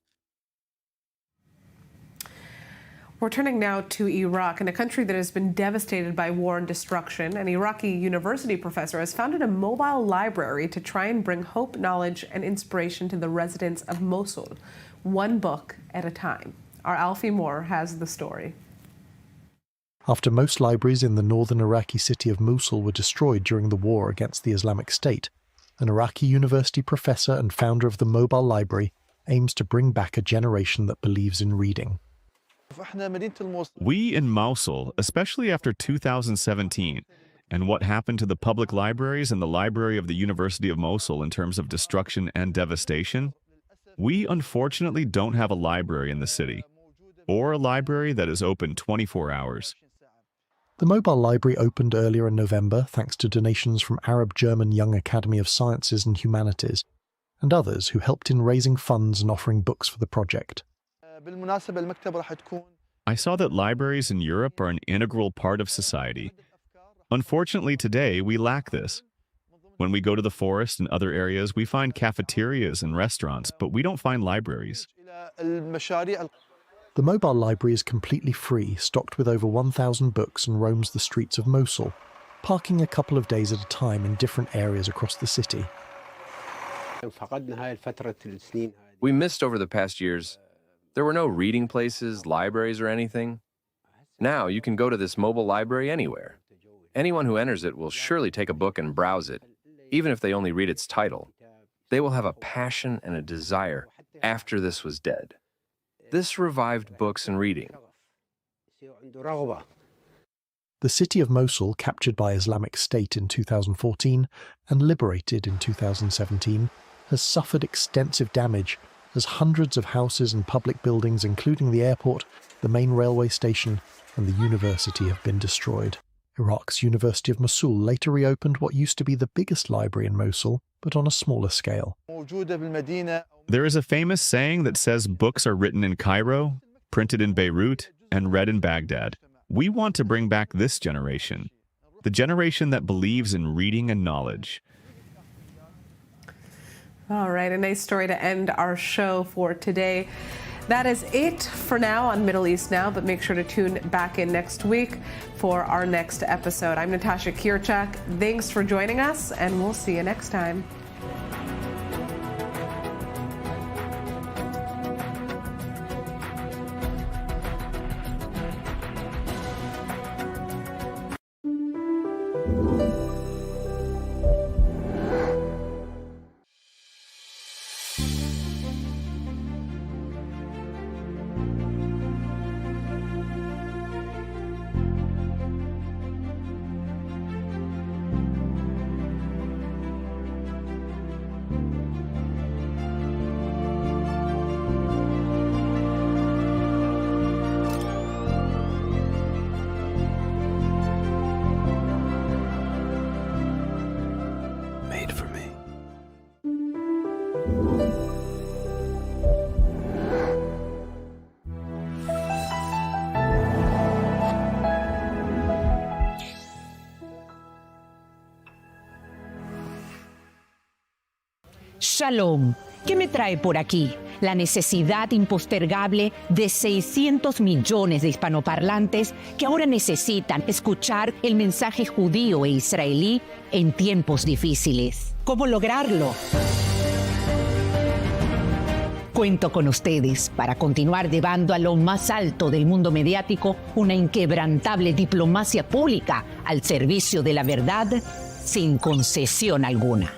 We're turning now to Iraq, in a country that has been devastated by war and destruction. An Iraqi university professor has founded a mobile library to try and bring hope, knowledge, and inspiration to the residents of Mosul, one book at a time. Our Alfie Moore has the story. After most libraries in the northern Iraqi city of Mosul were destroyed during the war against the Islamic State, an Iraqi university professor and founder of the mobile library aims to bring back a generation that believes in reading. We in Mosul, especially after 2017, and what happened to the public libraries and the library of the University of Mosul in terms of destruction and devastation, we unfortunately don't have a library in the city, or a library that is open 24 hours. The mobile library opened earlier in November thanks to donations from Arab-German Young Academy of Sciences and Humanities, and others who helped in raising funds and offering books for the project. I saw that libraries in Europe are an integral part of society. Unfortunately, today we lack this. When we go to the forest and other areas, we find cafeterias and restaurants, but we don't find libraries. The mobile library is completely free, stocked with over 1,000 books, and roams the streets of Mosul, parking a couple of days at a time in different areas across the city. We missed over the past years. There were no reading places, libraries, or anything. Now you can go to this mobile library anywhere. Anyone who enters it will surely take a book and browse it, even if they only read its title. They will have a passion and a desire after this was dead. This revived books and reading. The city of Mosul, captured by Islamic State in 2014 and liberated in 2017, has suffered extensive damage as hundreds of houses and public buildings, including the airport, the main railway station, and the university, have been destroyed. Iraq's University of Mosul later reopened what used to be the biggest library in Mosul, but on a smaller scale. There is a famous saying that says books are written in Cairo, printed in Beirut, and read in Baghdad. We want to bring back this generation, the generation that believes in reading and knowledge. All right, a nice story to end our show for today. That is it for now on Middle East Now, but make sure to tune back in next week for our next episode. I'm Natasha Kirchak. Thanks for joining us, and we'll see you next time. Shalom. ¿Qué me trae por aquí? La necesidad impostergable de 600 millones de hispanoparlantes que ahora necesitan escuchar el mensaje judío e israelí en tiempos difíciles. ¿Cómo lograrlo? Cuento con ustedes para continuar llevando a lo más alto del mundo mediático una inquebrantable diplomacia pública al servicio de la verdad sin concesión alguna.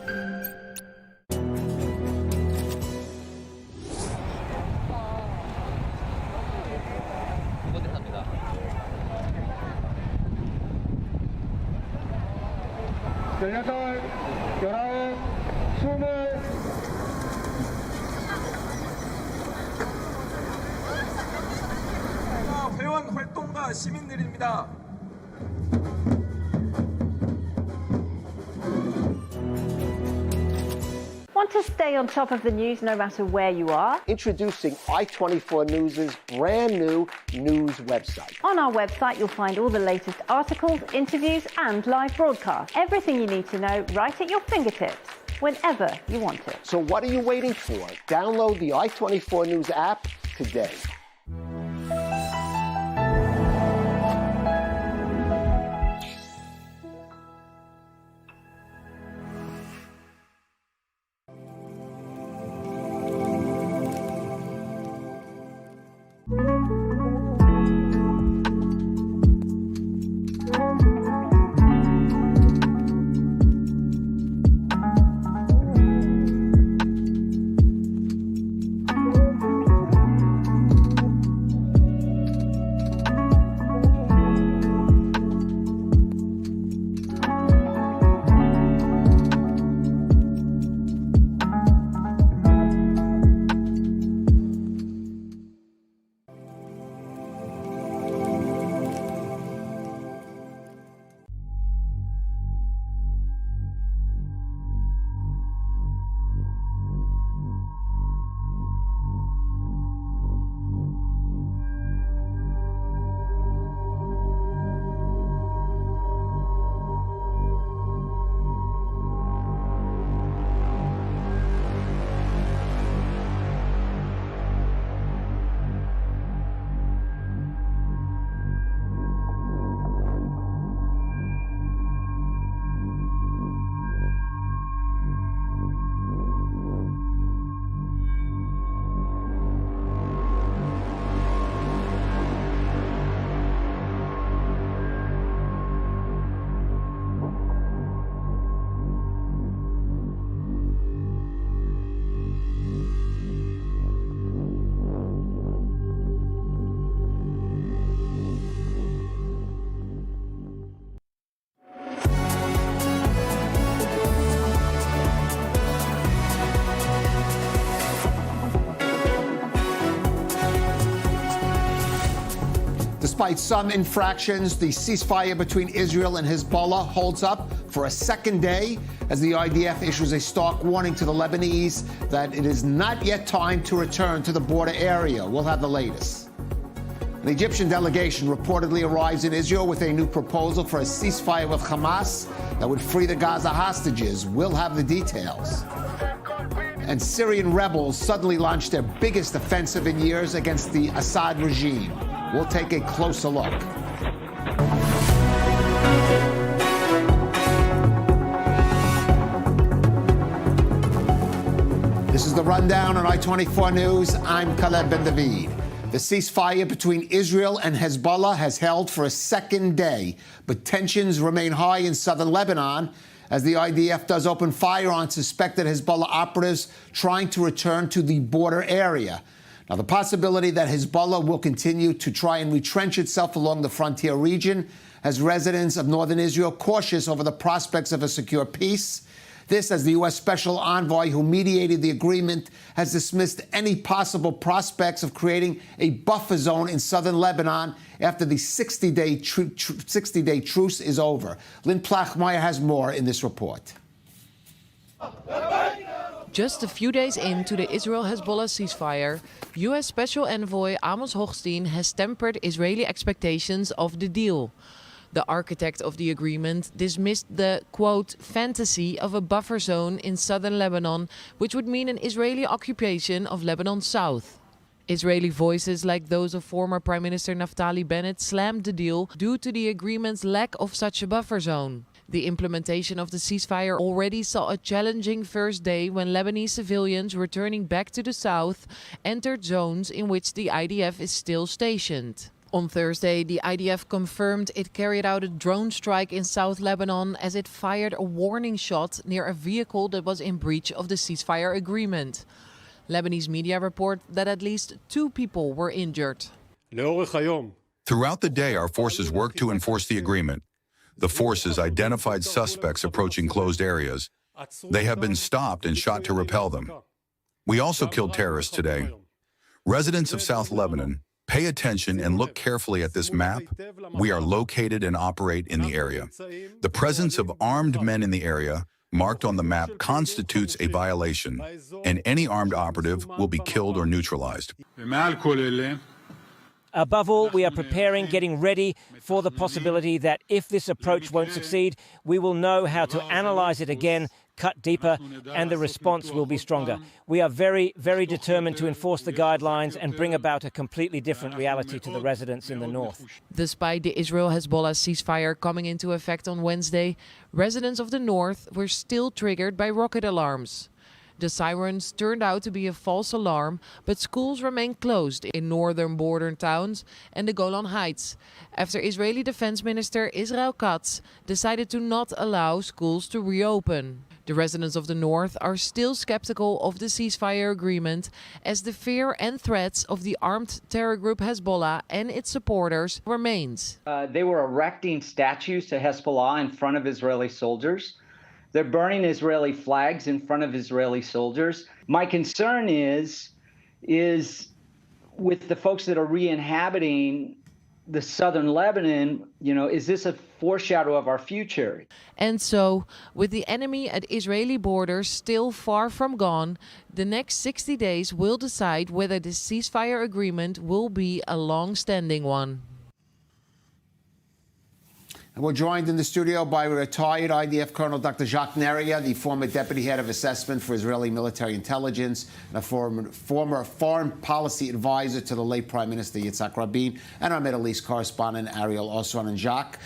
회원 활동가 시민들입니다. Want to stay on top of the news no matter where you are? Introducing i24 News' brand new news website. On our website, you'll find all the latest articles, interviews, and live broadcasts. Everything you need to know right at your fingertips, whenever you want it. So what are you waiting for? Download the i24 News app today. Despite some infractions, the ceasefire between Israel and Hezbollah holds up for a second day as the IDF issues a stark warning to the Lebanese that it is not yet time to return to the border area. We'll have the latest. An Egyptian delegation reportedly arrives in Israel with a new proposal for a ceasefire with Hamas that would free the Gaza hostages. We'll have the details. And Syrian rebels suddenly launched their biggest offensive in years against the Assad regime. We'll take a closer look. This is the Rundown on I-24 News. I'm Caleb Ben-David. The ceasefire between Israel and Hezbollah has held for a second day, but tensions remain high in southern Lebanon as the IDF does open fire on suspected Hezbollah operatives trying to return to the border area. Now, the possibility that Hezbollah will continue to try and retrench itself along the frontier region has residents of northern Israel cautious over the prospects of a secure peace. This as the U.S. Special Envoy who mediated the agreement has dismissed any possible prospects of creating a buffer zone in southern Lebanon after the 60-day truce is over. Lynn Plachmeyer has more in this report. Just a few days into the Israel-Hezbollah ceasefire, U.S. Special Envoy Amos Hochstein has tempered Israeli expectations of the deal. The architect of the agreement dismissed the, quote, fantasy of a buffer zone in southern Lebanon, which would mean an Israeli occupation of Lebanon's south. Israeli voices like those of former Prime Minister Naftali Bennett slammed the deal due to the agreement's lack of such a buffer zone. The implementation of the ceasefire already saw a challenging first day when Lebanese civilians returning back to the south entered zones in which the IDF is still stationed. On Thursday, the IDF confirmed it carried out a drone strike in South Lebanon as it fired a warning shot near a vehicle that was in breach of the ceasefire agreement. Lebanese media report that at least 2 people were injured. Throughout the day, our forces worked to enforce the agreement. The forces identified suspects approaching closed areas. They have been stopped and shot to repel them. We also killed terrorists today. Residents of South Lebanon, pay attention and look carefully at this map. We are located and operate in the area. The presence of armed men in the area marked on the map constitutes a violation, and any armed operative will be killed or neutralized. Above all, we are preparing, getting ready for the possibility that if this approach won't succeed, we will know how to analyze it again, cut deeper, and the response will be stronger. We are very, very determined to enforce the guidelines and bring about a completely different reality to the residents in the north. Despite the Israel-Hezbollah ceasefire coming into effect on Wednesday, residents of the north were still triggered by rocket alarms. The sirens turned out to be a false alarm, but schools remain closed in northern border towns and the Golan Heights, after Israeli Defense Minister Israel Katz decided to not allow schools to reopen. The residents of the north are still skeptical of the ceasefire agreement, as the fear and threats of the armed terror group Hezbollah and its supporters remains. They were erecting statues to Hezbollah in front of Israeli soldiers. They're burning Israeli flags in front of Israeli soldiers. My concern is with the folks that are re-inhabiting the southern Lebanon, is this a foreshadow of our future? And so, with the enemy at Israeli borders still far from gone, the next 60 days will decide whether the ceasefire agreement will be a long-standing one. And we're joined in the studio by retired IDF Colonel Dr. Jacques Neria, the former deputy head of assessment for Israeli military intelligence, and a former foreign policy advisor to the late Prime Minister Yitzhak Rabin, and our Middle East correspondent Ariel Osran. And Jacques,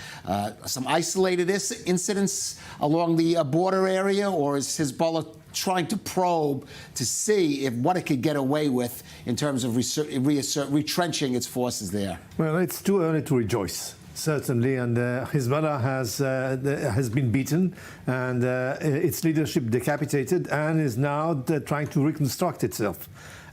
some isolated incidents along the border area, or is Hezbollah trying to probe to see what it could get away with in terms of retrenching its forces there? Well, it's too early to rejoice. Certainly, and Hezbollah has been beaten, and its leadership decapitated, and is now trying to reconstruct itself.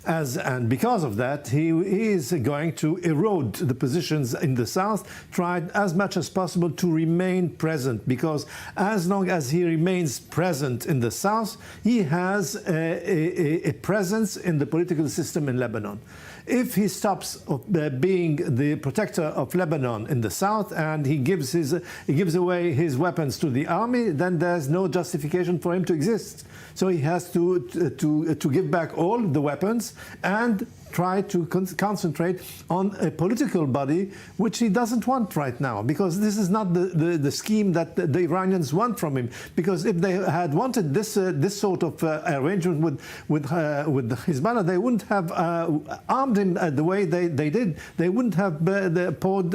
And because of that, he is going to erode the positions in the south, try as much as possible to remain present, because as long as he remains present in the south, he has a presence in the political system in Lebanon. If he stops being the protector of Lebanon in the south and he gives away his weapons to the army, then there's no justification for him to exist. So he has to give back all the weapons and try to concentrate on a political body, which he doesn't want right now, because this is not the scheme that the Iranians want from him. Because if they had wanted this sort of arrangement with Hezbollah, they wouldn't have armed him the way they did. They wouldn't have poured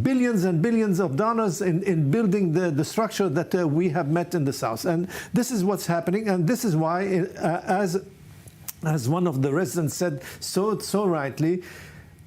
billions and billions of dollars in building the structure that we have met in the south. And this is what's happening, and this is why, as one of the residents said so rightly,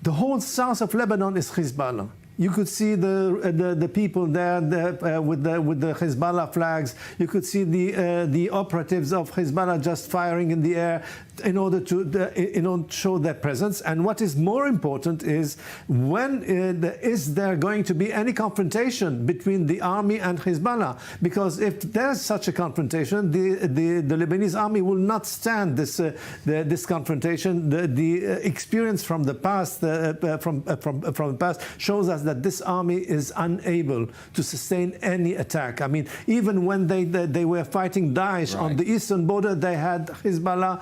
the whole south of Lebanon is Hezbollah. You could see the people there with the Hezbollah flags. You could see the operatives of Hezbollah just firing in the air in order to show their presence. And what is more important is, when is there going to be any confrontation between the army and Hezbollah? Because if there's such a confrontation, the Lebanese army will not stand this confrontation. The experience from the past from the past shows us that this army is unable to sustain any attack. I mean, even when they were fighting Daesh on the eastern border, they had Hezbollah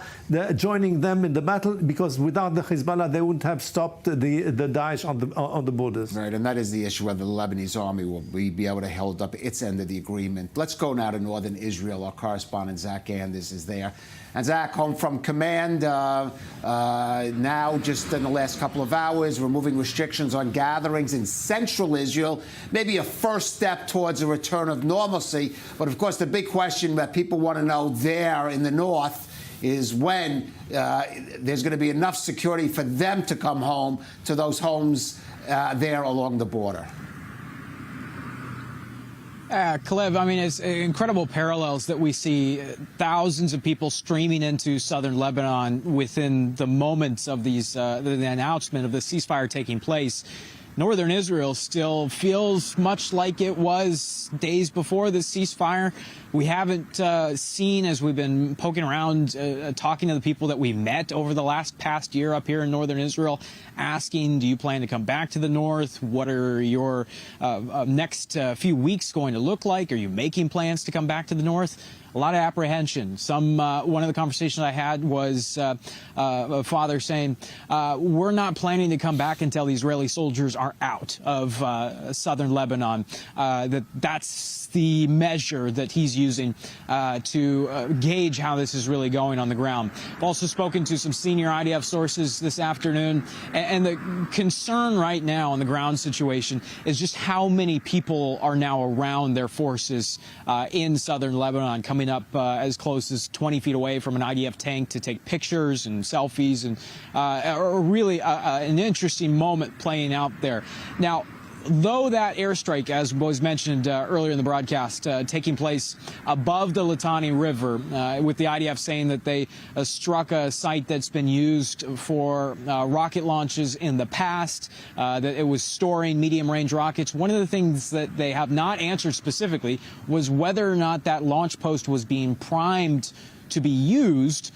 joining them in the battle, because without the Hezbollah, they wouldn't have stopped the Daesh on the borders. Right, and that is the issue, whether the Lebanese army will be able to hold up its end of the agreement. Let's go now to northern Israel. Our correspondent Zach Anders is there. And Zach, home from command, now just in the last couple of hours, removing restrictions on gatherings in central Israel, maybe a first step towards a return of normalcy. But of course, the big question that people want to know there in the north is when there's going to be enough security for them to come home to those homes there along the border. Kalev, I mean, it's incredible parallels that we see. Thousands of people streaming into southern Lebanon within the moments of the announcement of the ceasefire taking place. Northern Israel still feels much like it was days before the ceasefire. We haven't seen, as we've been poking around, talking to the people that we met over the past year up here in northern Israel, asking, do you plan to come back to the north? What are your next few weeks going to look like? Are you making plans to come back to the north? A lot of apprehension. One of the conversations I had was a father saying, we're not planning to come back until the Israeli soldiers are out of southern Lebanon. That's the measure that he's using to gauge how this is really going on the ground. I've also spoken to some senior IDF sources this afternoon, and the concern right now on the ground situation is just how many people are now around their forces in southern Lebanon, coming up as close as 20 feet away from an IDF tank to take pictures and selfies, and really an interesting moment playing out there. Now, though that airstrike, as was mentioned earlier in the broadcast, taking place above the Litani River, with the IDF saying that they struck a site that's been used for rocket launches in the past, that it was storing medium-range rockets. One of the things that they have not answered specifically was whether or not that launch post was being primed to be used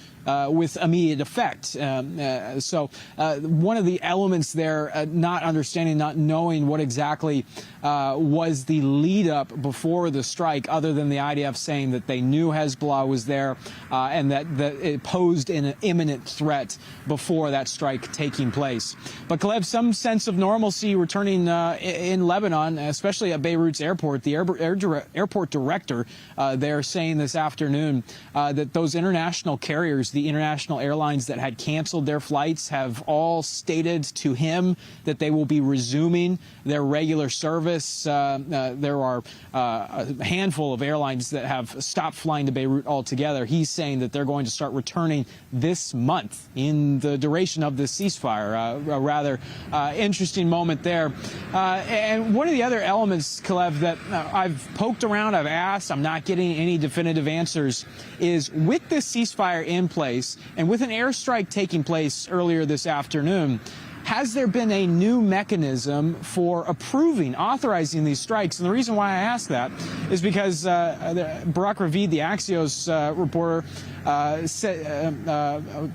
with immediate effect. So one of the elements there, not understanding, not knowing what exactly was the lead up before the strike, other than the IDF saying that they knew Hezbollah was there and that it posed an imminent threat before that strike taking place. But Kalev, some sense of normalcy returning in Lebanon, especially at Beirut's airport. The airport director there saying this afternoon that those international carriers, the international airlines that had canceled their flights, have all stated to him that they will be resuming their regular service. There are a handful of airlines that have stopped flying to Beirut altogether. He's saying that they're going to start returning this month in the duration of this ceasefire. A rather interesting moment there. And one of the other elements, Kalev, that I've poked around, I've asked, I'm not getting any definitive answers, is with this ceasefire in place and with an airstrike taking place earlier this afternoon, has there been a new mechanism for approving, authorizing these strikes? And the reason why I ask that is because Barak Ravid, the Axios reporter,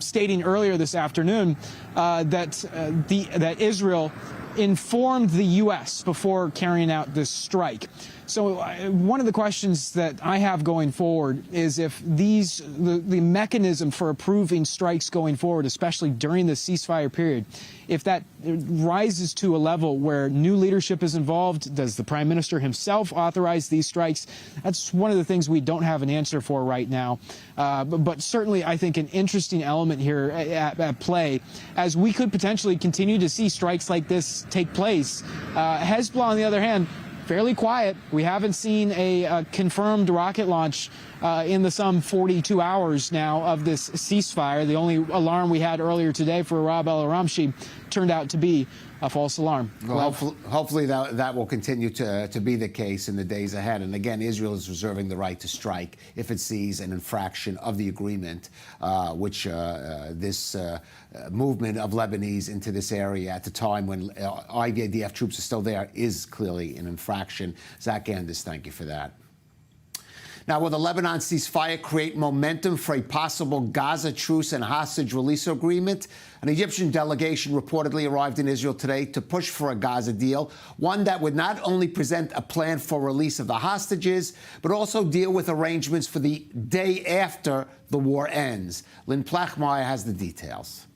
stating earlier this afternoon that Israel informed the U.S. before carrying out this strike. So one of the questions that I have going forward is if the mechanism for approving strikes going forward, especially during the ceasefire period, if that rises to a level where new leadership is involved, does the Prime Minister himself authorize these strikes? That's one of the things we don't have an answer for right now. But certainly, I think an interesting element here at play, as we could potentially continue to see strikes like this take place. Hezbollah, on the other hand, fairly quiet. We haven't seen a confirmed rocket launch in the some 42 hours now of this ceasefire. The only alarm we had earlier today for Rab al-Ramshi turned out to be a false alarm. Well, hopefully that will continue to be the case in the days ahead. And again, Israel is reserving the right to strike if it sees an infraction of the agreement, which this movement of Lebanese into this area at the time when IDF troops are still there is clearly an infraction. Zach Anders, thank you for that. Now, will the Lebanon ceasefire create momentum for a possible Gaza truce and hostage release agreement? An Egyptian delegation reportedly arrived in Israel today to push for a Gaza deal, one that would not only present a plan for release of the hostages, but also deal with arrangements for the day after the war ends. Lynn Plachmeyer has the details.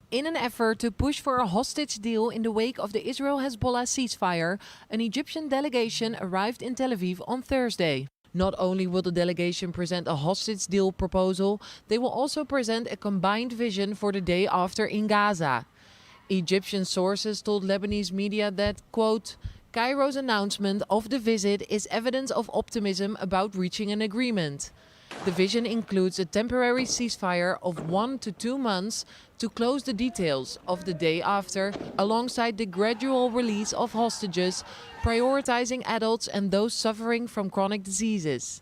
In an effort to push for a hostage deal in the wake of the Israel-Hezbollah ceasefire, an Egyptian delegation arrived in Tel Aviv on Thursday. Not only will the delegation present a hostage deal proposal, they will also present a combined vision for the day after in Gaza. Egyptian sources told Lebanese media that, quote, Cairo's announcement of the visit is evidence of optimism about reaching an agreement. The vision includes a temporary ceasefire of 1 to 2 months to close the details of the day after, alongside the gradual release of hostages, prioritizing adults and those suffering from chronic diseases.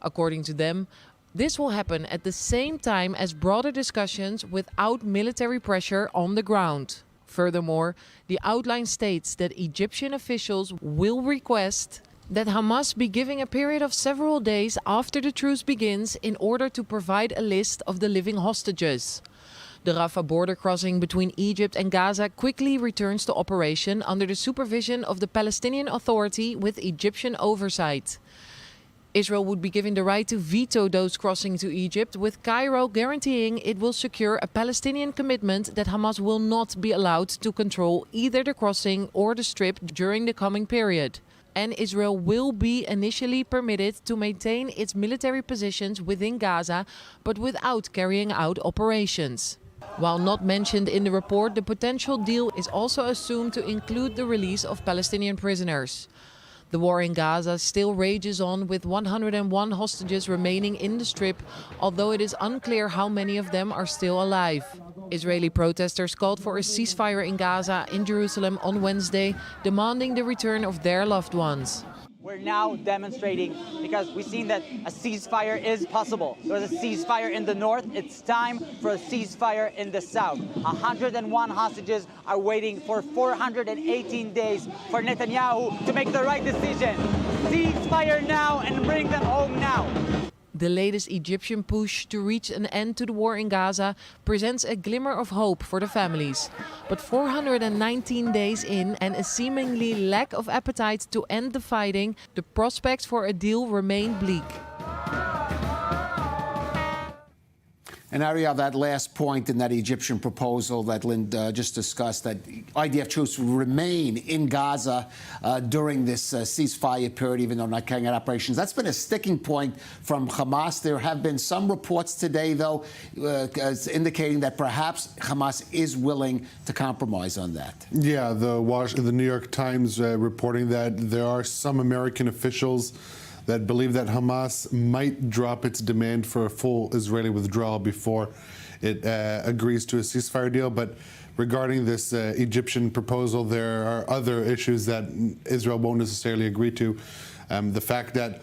According to them, this will happen at the same time as broader discussions without military pressure on the ground. Furthermore, the outline states that Egyptian officials will request that Hamas be given a period of several days after the truce begins in order to provide a list of the living hostages. The Rafah border crossing between Egypt and Gaza quickly returns to operation under the supervision of the Palestinian Authority with Egyptian oversight. Israel would be given the right to veto those crossing to Egypt, with Cairo guaranteeing it will secure a Palestinian commitment that Hamas will not be allowed to control either the crossing or the strip during the coming period. And Israel will be initially permitted to maintain its military positions within Gaza, but without carrying out operations. While not mentioned in the report, the potential deal is also assumed to include the release of Palestinian prisoners. The war in Gaza still rages on, with 101 hostages remaining in the strip, although it is unclear how many of them are still alive. Israeli protesters called for a ceasefire in Gaza in Jerusalem on Wednesday, demanding the return of their loved ones. We're now demonstrating because we've seen that a ceasefire is possible. There was a ceasefire in the north. It's time for a ceasefire in the south. 101 hostages are waiting for 418 days for Netanyahu to make the right decision. Ceasefire now and bring them home now. The latest Egyptian push to reach an end to the war in Gaza presents a glimmer of hope for the families. But 419 days in and a seemingly lack of appetite to end the fighting, the prospects for a deal remain bleak. And Ariel, that last point in that Egyptian proposal that Lynn just discussed, that IDF troops will remain in Gaza during this ceasefire period, even though not carrying out operations. That's been a sticking point from Hamas. There have been some reports today, though, indicating that perhaps Hamas is willing to compromise on that. Yeah, the New York Times reporting that there are some American officials that believe that Hamas might drop its demand for a full Israeli withdrawal before it agrees to a ceasefire deal. But regarding this Egyptian proposal, there are other issues that Israel won't necessarily agree to. The fact that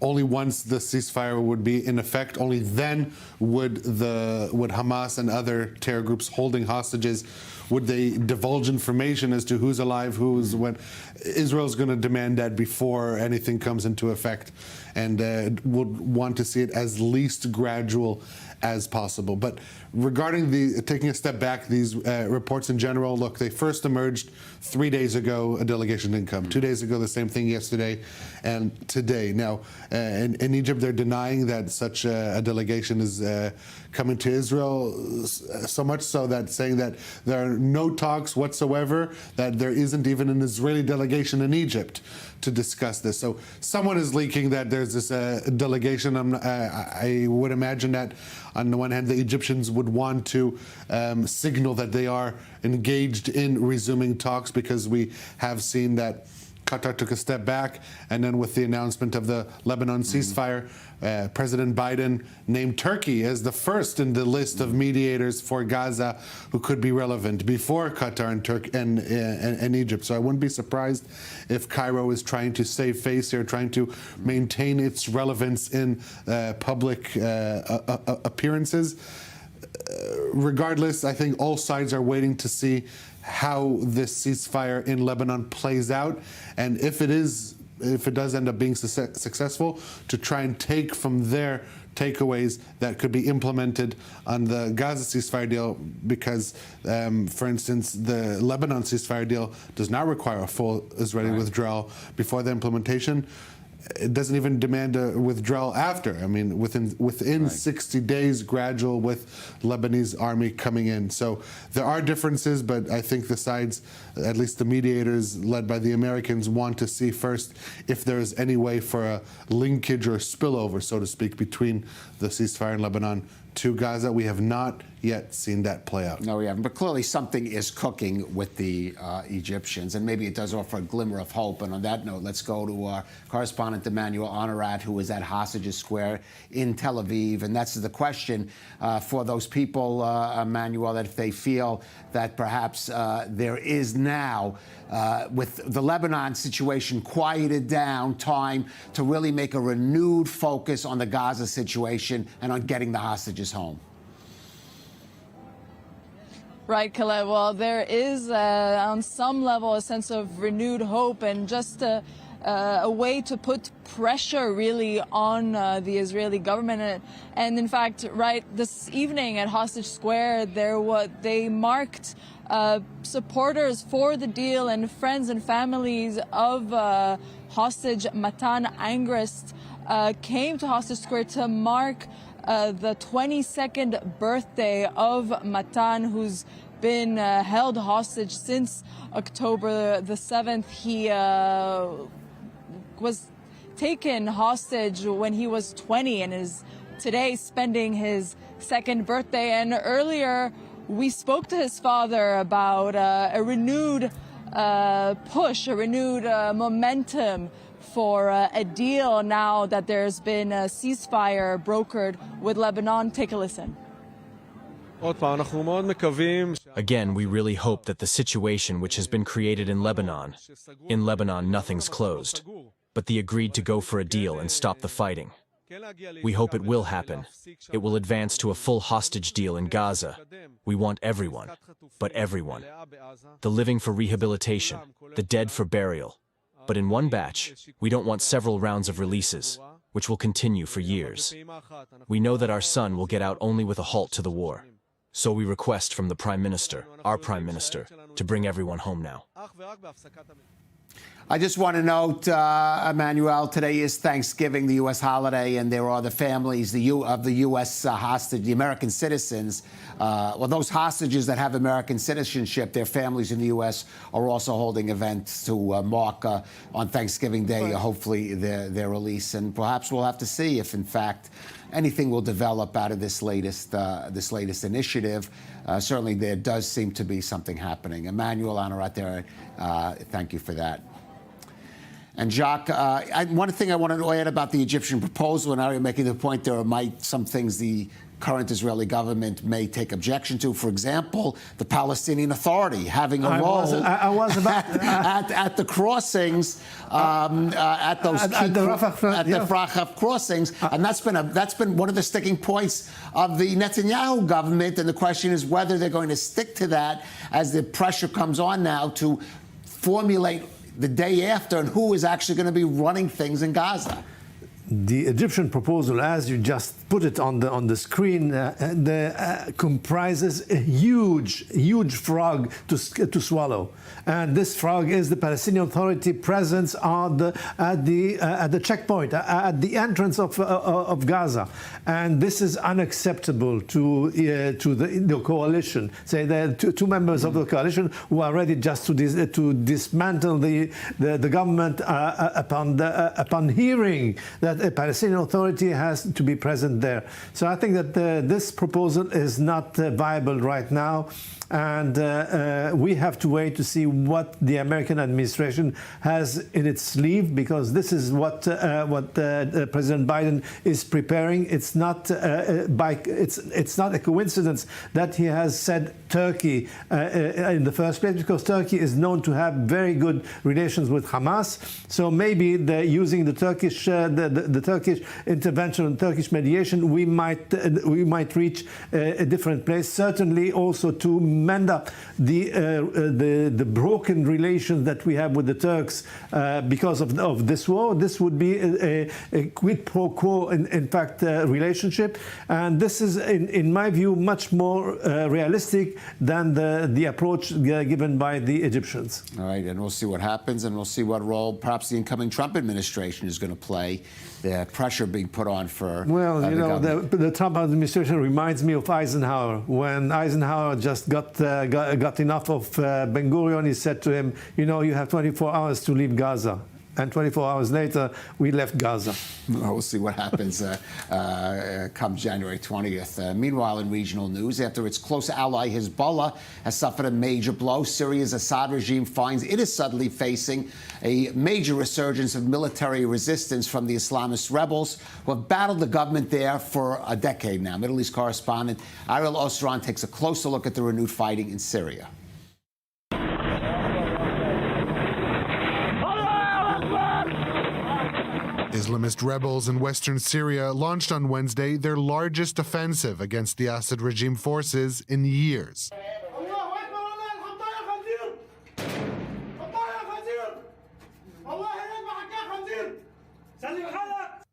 only once the ceasefire would be in effect, only then would Hamas and other terror groups holding hostages, would they divulge information as to who's alive, who's when. Israel's going to demand that before anything comes into effect, and would want to see it as least gradual as possible. But regarding taking a step back, these reports in general, look, they first emerged 3 days ago, a delegation didn't come. 2 days ago, the same thing yesterday, and today. Now, in Egypt, they're denying that such a delegation is coming to Israel, so much so that saying that there are no talks whatsoever, that there isn't even an Israeli delegation in Egypt to discuss this. So someone is leaking that there's this delegation. I would imagine that on the one hand, the Egyptians would want to signal that they are engaged in resuming talks, because we have seen that Qatar took a step back, and then with the announcement of the Lebanon ceasefire, President Biden named Turkey as the first in the list of mediators for Gaza who could be relevant before Qatar and Egypt. So I wouldn't be surprised if Cairo is trying to save face here, trying to maintain its relevance in public appearances. Regardless, I think all sides are waiting to see how this ceasefire in Lebanon plays out, and if it does end up being successful, to try and take from there takeaways that could be implemented on the Gaza ceasefire deal, because, for instance, the Lebanon ceasefire deal does not require a full Israeli withdrawal before the implementation. It doesn't even demand a withdrawal after. I mean, within 60 days, gradual, with Lebanese Army coming in. So there are differences, but I think the sides, at least the mediators led by the Americans, want to see first if there is any way for a linkage or spillover, so to speak, between the ceasefire in Lebanon to Gaza. We have not yet seen that play out. No, we haven't. But clearly something is cooking with the Egyptians, and maybe it does offer a glimmer of hope. And on that note, let's go to our correspondent Emmanuel Honorat, who is at Hostages Square in Tel Aviv. And that's the question for those people, Emmanuel, that if they feel that perhaps there is now, with the Lebanon situation quieted down, time to really make a renewed focus on the Gaza situation and on getting the hostages home. Right, Caleb. Well, there is, on some level, a sense of renewed hope and just a way to put pressure, really, on the Israeli government. And in fact, right, this evening at Hostage Square, they marked supporters for the deal and friends and families of hostage Matan Angrist came to Hostage Square to mark the 22nd birthday of Matan, who's been held hostage since October the 7th. He was taken hostage when he was 20 and is today spending his second birthday. And earlier we spoke to his father about a renewed push, a renewed momentum for a deal now that there's been a ceasefire brokered with Lebanon. Take a listen. Again, we really hope that the situation which has been created in Lebanon, nothing's closed, but the agreed to go for a deal and stop the fighting. We hope it will happen. It will advance to a full hostage deal in Gaza. We want everyone, but everyone. The living for rehabilitation, the dead for burial. But in one batch, we don't want several rounds of releases, which will continue for years. We know that our son will get out only with a halt to the war. So we request from the Prime Minister, our Prime Minister, to bring everyone home now. I just want to note, Emmanuel, today is Thanksgiving, the U.S. holiday, and there are the families of the U.S. hostage, the American citizens. Well, those hostages that have American citizenship, their families in the U.S. are also holding events to mark on Thanksgiving Day, hopefully, their release. And perhaps we'll have to see if, in fact, anything will develop out of this latest initiative. Certainly, there does seem to be something happening. Emmanuel Honorat there, thank you for that. And Jacques, one thing I wanted to add about the Egyptian proposal, and now you're making the point there might some things the current Israeli government may take objection to. For example, the Palestinian Authority having a role at the crossings, at the Rafah crossings, and that's been one of the sticking points of the Netanyahu government. And the question is whether they're going to stick to that as the pressure comes on now to formulate the day after and who is actually going to be running things in Gaza. The Egyptian proposal, as you just put it on the screen, comprises a huge frog to swallow, and this frog is the Palestinian Authority presence at the checkpoint at the entrance of Gaza, and this is unacceptable to the coalition. Say the two members of the coalition who are ready just to dismantle the government upon hearing that a Palestinian Authority has to be present there. So I think that this proposal is not viable right now, and we have to wait to see what the American administration has in its sleeve, because this is what President Biden is preparing. It's not it's not a coincidence that he has said Turkey in the first place, because Turkey is known to have very good relations with Hamas. So maybe using the Turkish the Turkish intervention and Turkish mediation, we might reach a different place. Certainly, also to mend up the broken relations that we have with the Turks because of this war. This would be a quid pro quo, in fact, relationship, and this is, in my view, much more realistic than the approach given by the Egyptians. All right, and we'll see what happens, and we'll see what role perhaps the incoming Trump administration is going to play. The pressure being put on for the Trump administration reminds me of Eisenhower. When Eisenhower just got enough of Ben-Gurion, he said to him, you have 24 hours to leave Gaza. And 24 hours later, we left Gaza. We'll see what happens come January 20th. Meanwhile, in regional news, after its close ally Hezbollah has suffered a major blow, Syria's Assad regime finds it is suddenly facing a major resurgence of military resistance from the Islamist rebels who have battled the government there for a decade now. Middle East correspondent Ariel Osran takes a closer look at the renewed fighting in Syria. Islamist rebels in western Syria launched on Wednesday their largest offensive against the Assad regime forces in years.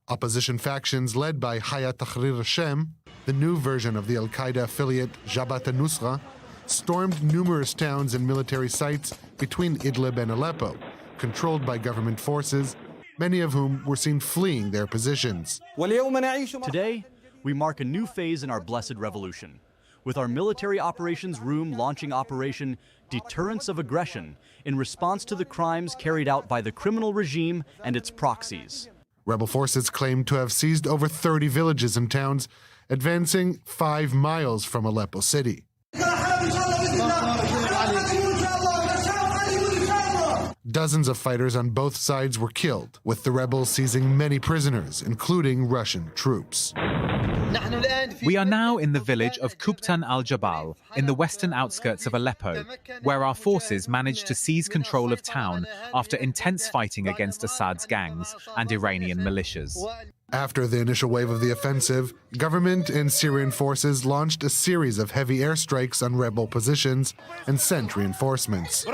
Opposition factions led by Hayat Tahrir Hashem, the new version of the al-Qaeda affiliate Jabhat al-Nusra, stormed numerous towns and military sites between Idlib and Aleppo, controlled by government forces, many of whom were seen fleeing their positions. Today, we mark a new phase in our blessed revolution, with our military operations room launching Operation Deterrence of Aggression in response to the crimes carried out by the criminal regime and its proxies. Rebel forces claim to have seized over 30 villages and towns, advancing 5 miles from Aleppo city. Dozens of fighters on both sides were killed, with the rebels seizing many prisoners, including Russian troops. We are now in the village of Kubtan al-Jabal, in the western outskirts of Aleppo, where our forces managed to seize control of town after intense fighting against Assad's gangs and Iranian militias. After the initial wave of the offensive, government and Syrian forces launched a series of heavy airstrikes on rebel positions and sent reinforcements.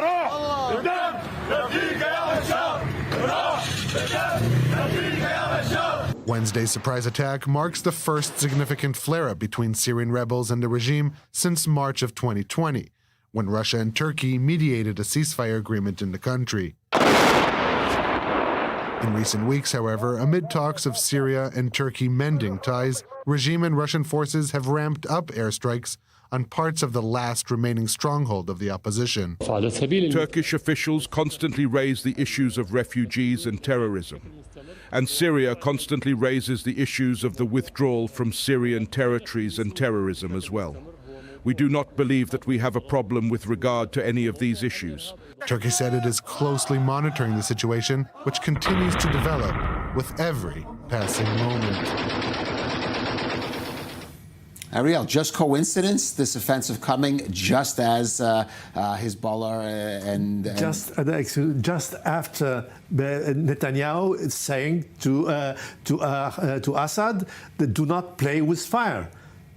Wednesday's surprise attack marks the first significant flare-up between Syrian rebels and the regime since March of 2020, when Russia and Turkey mediated a ceasefire agreement in the country. In recent weeks, however, amid talks of Syria and Turkey mending ties, regime and Russian forces have ramped up airstrikes on parts of the last remaining stronghold of the opposition. Turkish officials constantly raise the issues of refugees and terrorism, and Syria constantly raises the issues of the withdrawal from Syrian territories and terrorism as well. We do not believe that we have a problem with regard to any of these issues. Turkey said it is closely monitoring the situation, which continues to develop with every passing moment. Ariel, just coincidence, this offensive coming just as Hezbollah and just after Netanyahu is saying to Assad, do not play with fire.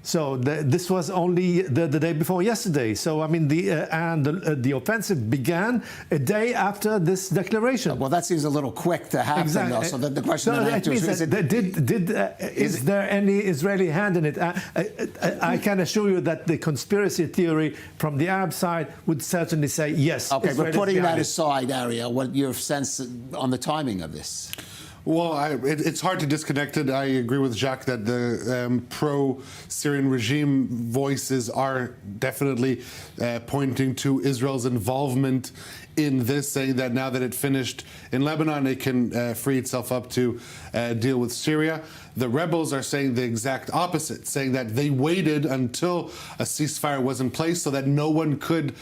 So this was only the day before yesterday. So I mean, the offensive began a day after this declaration. Well, that seems a little quick to happen, exactly. Though. So the question is there any Israeli hand in it? I can assure you that the conspiracy theory from the Arab side would certainly say yes. Okay, Israel but putting that aside, Ariel, what your sense on the timing of this? Well, it's hard to disconnect it. I agree with Jacques that the pro-Syrian regime voices are definitely pointing to Israel's involvement in this, saying that now that it finished in Lebanon, it can free itself up to deal with Syria. The rebels are saying the exact opposite, saying that they waited until a ceasefire was in place so that no one could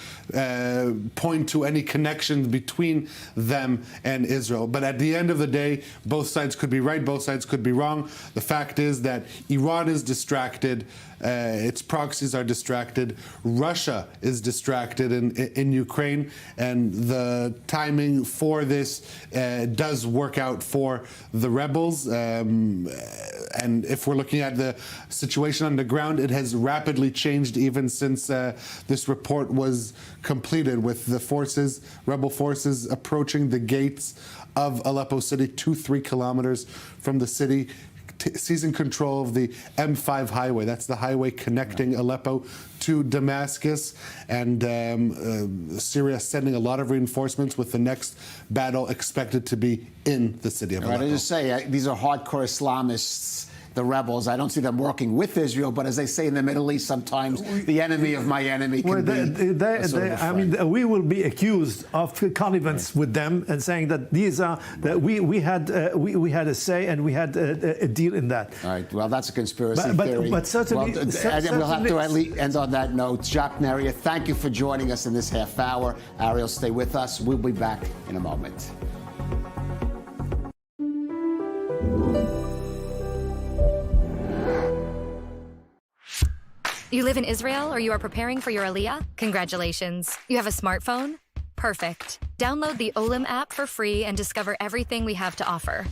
point to any connection between them and Israel. But at the end of the day, both sides could be right, both sides could be wrong. The fact is that Iran is distracted, its proxies are distracted, Russia is distracted in Ukraine, and the timing for this does work out for the rebels. And if we're looking at the situation on the ground, it has rapidly changed even since this report was completed, with the rebel forces approaching the gates of Aleppo city, 2-3 kilometers from the city, seizing control of the M5 highway. That's the highway connecting Aleppo to Damascus, and Syria sending a lot of reinforcements, with the next battle expected to be in the city of Aleppo. Right, I just say these are hardcore Islamists, the rebels. I don't see them working with Israel, but as they say in the Middle East, sometimes the enemy of my enemy can I mean, we will be accused of connivance with them and saying that these are that we had a say and we had a deal in that. All right. Well, that's a conspiracy theory. But certainly, and we'll have to at least end on that note. Jacques Neria, thank you for joining us in this half hour. Ariel, stay with us. We'll be back in a moment. You live in Israel or you are preparing for your Aliyah? Congratulations. You have a smartphone? Perfect. Download the Olim app for free and discover everything we have to offer.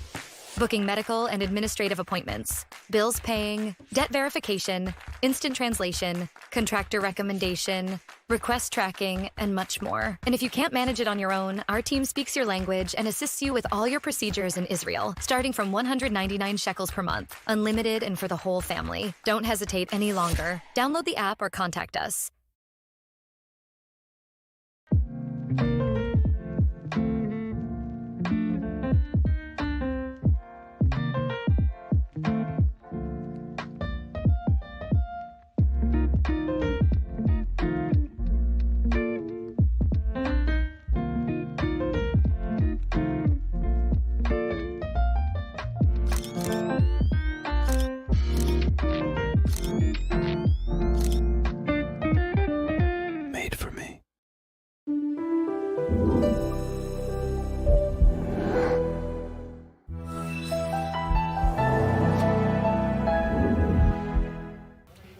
Booking medical and administrative appointments, bills paying, debt verification, instant translation, contractor recommendation, request tracking, and much more. And if you can't manage it on your own, our team speaks your language and assists you with all your procedures in Israel, starting from 199 shekels per month, unlimited and for the whole family. Don't hesitate any longer. Download the app or contact us.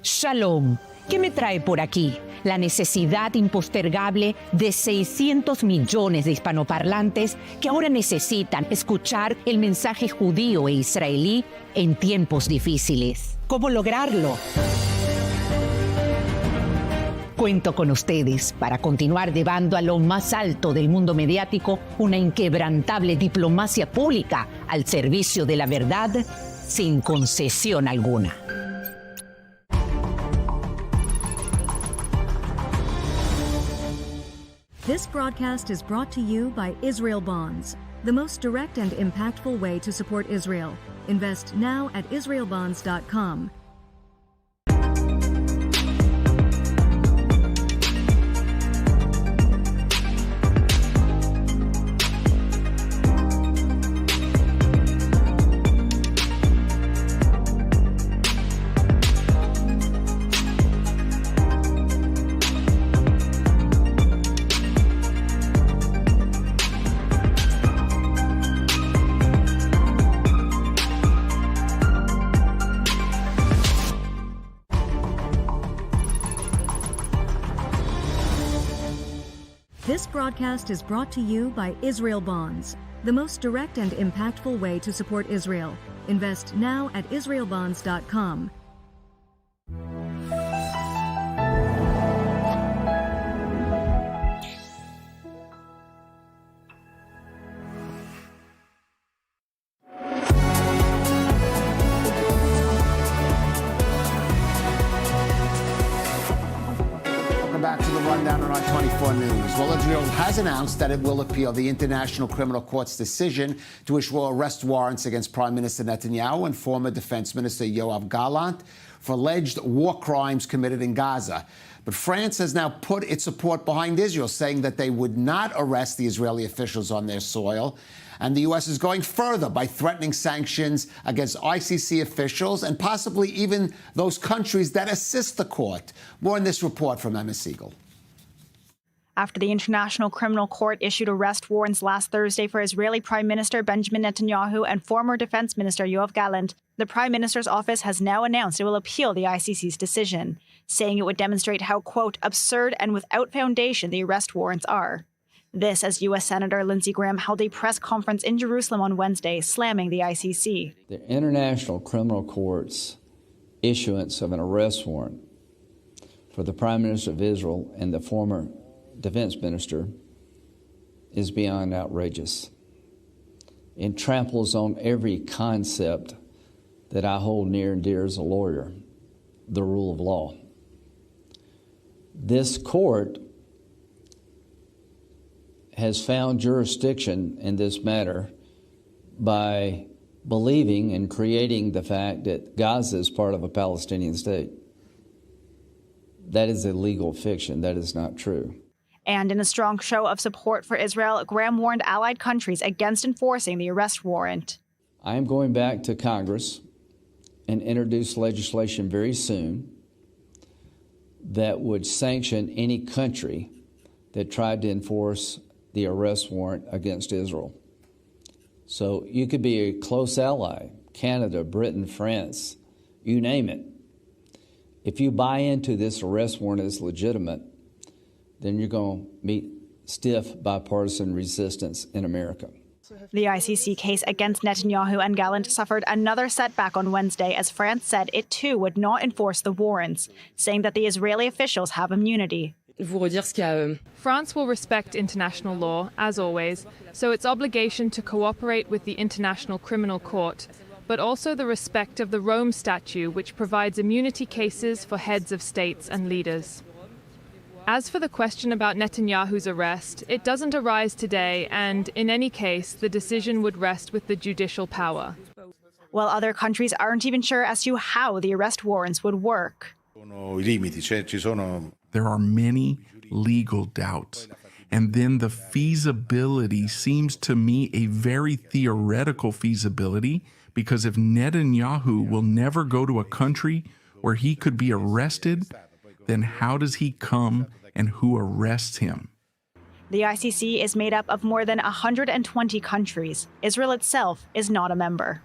Shalom. ¿Qué me trae por aquí? La necesidad impostergable de 600 millones de hispanoparlantes que ahora necesitan escuchar el mensaje judío e israelí en tiempos difíciles. ¿Cómo lograrlo? Cuento con ustedes para continuar llevando a lo más alto del mundo mediático una inquebrantable diplomacia pública al servicio de la verdad sin concesión alguna. This broadcast is brought to you by Israel Bonds, the most direct and impactful way to support Israel. Invest now at israelbonds.com. This broadcast is brought to you by Israel Bonds, the most direct and impactful way to support Israel. Invest now at israelbonds.com. Back to the rundown on our 24 News. Well, Israel has announced that it will appeal the International Criminal Court's decision to issue arrest warrants against Prime Minister Netanyahu and former Defense Minister Yoav Gallant for alleged war crimes committed in Gaza. But France has now put its support behind Israel, saying that they would not arrest the Israeli officials on their soil. And the U.S. is going further by threatening sanctions against ICC officials and possibly even those countries that assist the court. More in this report from Emma Siegel. After the International Criminal Court issued arrest warrants last Thursday for Israeli Prime Minister Benjamin Netanyahu and former Defense Minister Yoav Gallant, the Prime Minister's office has now announced it will appeal the ICC's decision, saying it would demonstrate how, quote, absurd and without foundation the arrest warrants are. This as U.S. Senator Lindsey Graham held a press conference in Jerusalem on Wednesday, slamming the ICC. The International Criminal Court's issuance of an arrest warrant for the Prime Minister of Israel and the former Defense Minister is beyond outrageous. It tramples on every concept that I hold near and dear as a lawyer, the rule of law. This court has found jurisdiction in this matter by believing and creating the fact that Gaza is part of a Palestinian state. That is a legal fiction. That is not true. And in a strong show of support for Israel, Graham warned allied countries against enforcing the arrest warrant. I am going back to Congress and introduce legislation very soon that would sanction any country that tried to enforce the arrest warrant against Israel. So you could be a close ally, Canada, Britain, France, you name it. If you buy into this arrest warrant as legitimate, then you're going to meet stiff bipartisan resistance in America. The ICC case against Netanyahu and Gallant suffered another setback on Wednesday as France said it too would not enforce the warrants, saying that the Israeli officials have immunity. France will respect international law, as always, so its obligation to cooperate with the International Criminal Court, but also the respect of the Rome Statute, which provides immunity cases for heads of states and leaders. As for the question about Netanyahu's arrest, it doesn't arise today, and in any case, the decision would rest with the judicial power. While other countries aren't even sure as to how the arrest warrants would work. There are many legal doubts. And then the feasibility seems to me a very theoretical feasibility, because if Netanyahu will never go to a country where he could be arrested, then how does he come and who arrests him? The ICC is made up of more than 120 countries. Israel itself is not a member.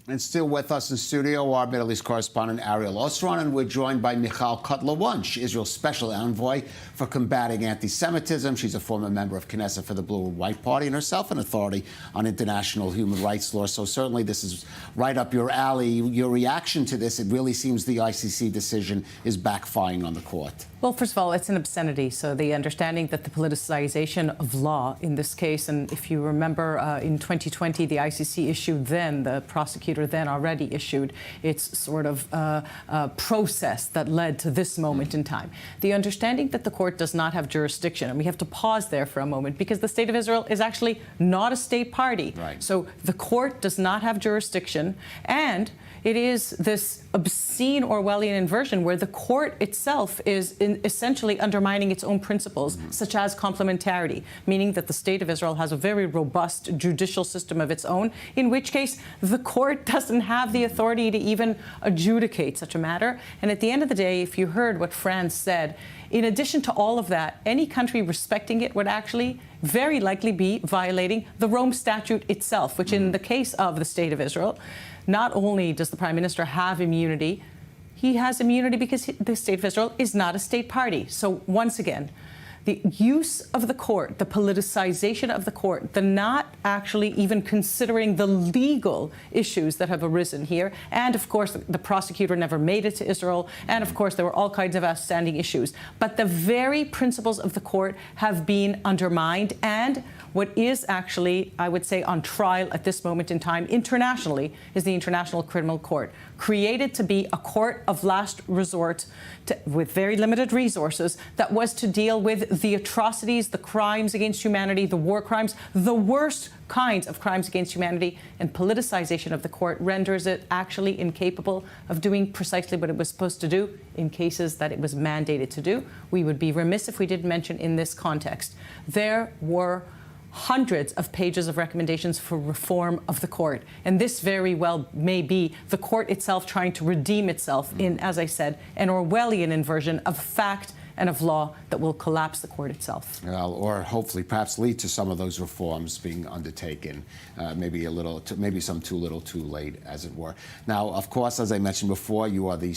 And still with us in studio, our Middle East correspondent Ariel Osron, and we're joined by Michal Kotler-Wunsch, Israel's special envoy for combating anti-Semitism. She's a former member of Knesset for the Blue and White Party and herself an authority on international human rights law. So certainly this is right up your alley. Your reaction to this, it really seems the ICC decision is backfiring on the court. Well, first of all, it's an obscenity. So the understanding that the politicization of law in this case, and if you remember in 2020, the ICC issued then, the prosecutor then already issued its sort of process that led to this moment in time. The understanding that the court does not have jurisdiction, and we have to pause there for a moment, because the State of Israel is actually not a state party. Right. So the court does not have jurisdiction, and it is this obscene Orwellian inversion where the court itself is essentially undermining its own principles, such as complementarity, meaning that the State of Israel has a very robust judicial system of its own, in which case the court doesn't have the authority to even adjudicate such a matter. And at the end of the day, if you heard what France said, in addition to all of that, any country respecting it would actually very likely be violating the Rome Statute itself, which in the case of the State of Israel, not only does the Prime Minister have immunity, he has immunity because the State of Israel is not a state party. So once again, the use of the court, the politicization of the court, the not actually even considering the legal issues that have arisen here. And of course, the prosecutor never made it to Israel. And of course, there were all kinds of outstanding issues. But the very principles of the court have been undermined. And what is actually, I would say, on trial at this moment in time internationally is the International Criminal Court, created to be a court of last resort with very limited resources that was to deal with the atrocities, the crimes against humanity, the war crimes, the worst kinds of crimes against humanity. And politicization of the court renders it actually incapable of doing precisely what it was supposed to do in cases that it was mandated to do. We would be remiss if we didn't mention in this context, there were hundreds of pages of recommendations for reform of the court. And this very well may be the court itself trying to redeem itself in, as I said, an Orwellian inversion of fact and of law that will collapse the court itself. Well, or hopefully perhaps lead to some of those reforms being undertaken, maybe some too little too late, as it were. Now, of course, as I mentioned before, you are the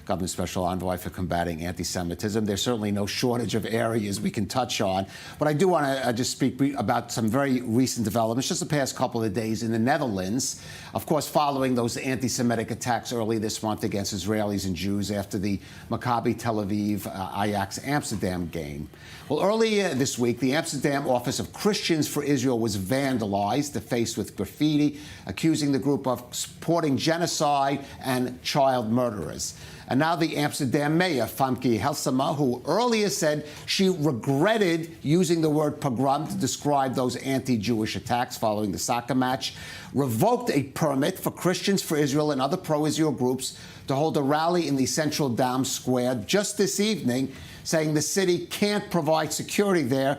government special envoy for combating anti-Semitism. There's certainly no shortage of areas we can touch on, but I do want to just speak about some very recent developments just the past couple of days in the Netherlands. Of course, following those anti-Semitic attacks early this month against Israelis and Jews after the Maccabi Tel Aviv Ajax Amsterdam game. Well, earlier this week, the Amsterdam Office of Christians for Israel was vandalized, defaced with graffiti, accusing the group of supporting genocide and child murderers. And now the Amsterdam mayor, Famke Halsema, who earlier said she regretted using the word pogrom to describe those anti-Jewish attacks following the soccer match, revoked a permit for Christians for Israel and other pro-Israel groups to hold a rally in the central Dam Square just this evening, saying the city can't provide security there.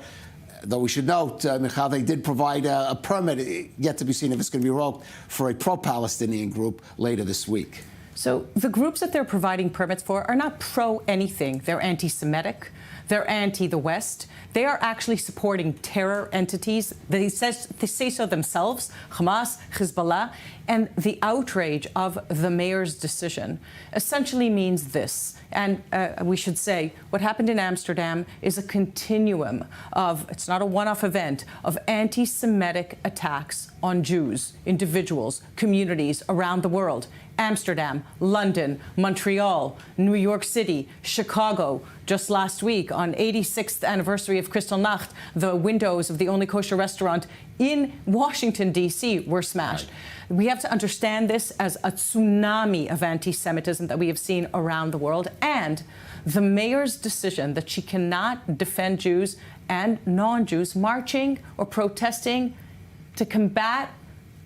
Though we should note, Michal, they did provide a permit, yet to be seen if it's going to be revoked, for a pro-Palestinian group later this week. So the groups that they're providing permits for are not pro-anything. They're anti-Semitic. They're anti-the West. They are actually supporting terror entities. They say so themselves, Hamas, Hezbollah. And the outrage of the mayor's decision essentially means this. And we should say what happened in Amsterdam is a continuum of, it's not a one-off event, of anti-Semitic attacks on Jews, individuals, communities around the world. Amsterdam, London, Montreal, New York City, Chicago. Just last week, on 86th anniversary of Kristallnacht, the windows of the only kosher restaurant in Washington, D.C. were smashed. Right. We have to understand this as a tsunami of anti-Semitism that we have seen around the world. And the mayor's decision that she cannot defend Jews and non-Jews marching or protesting to combat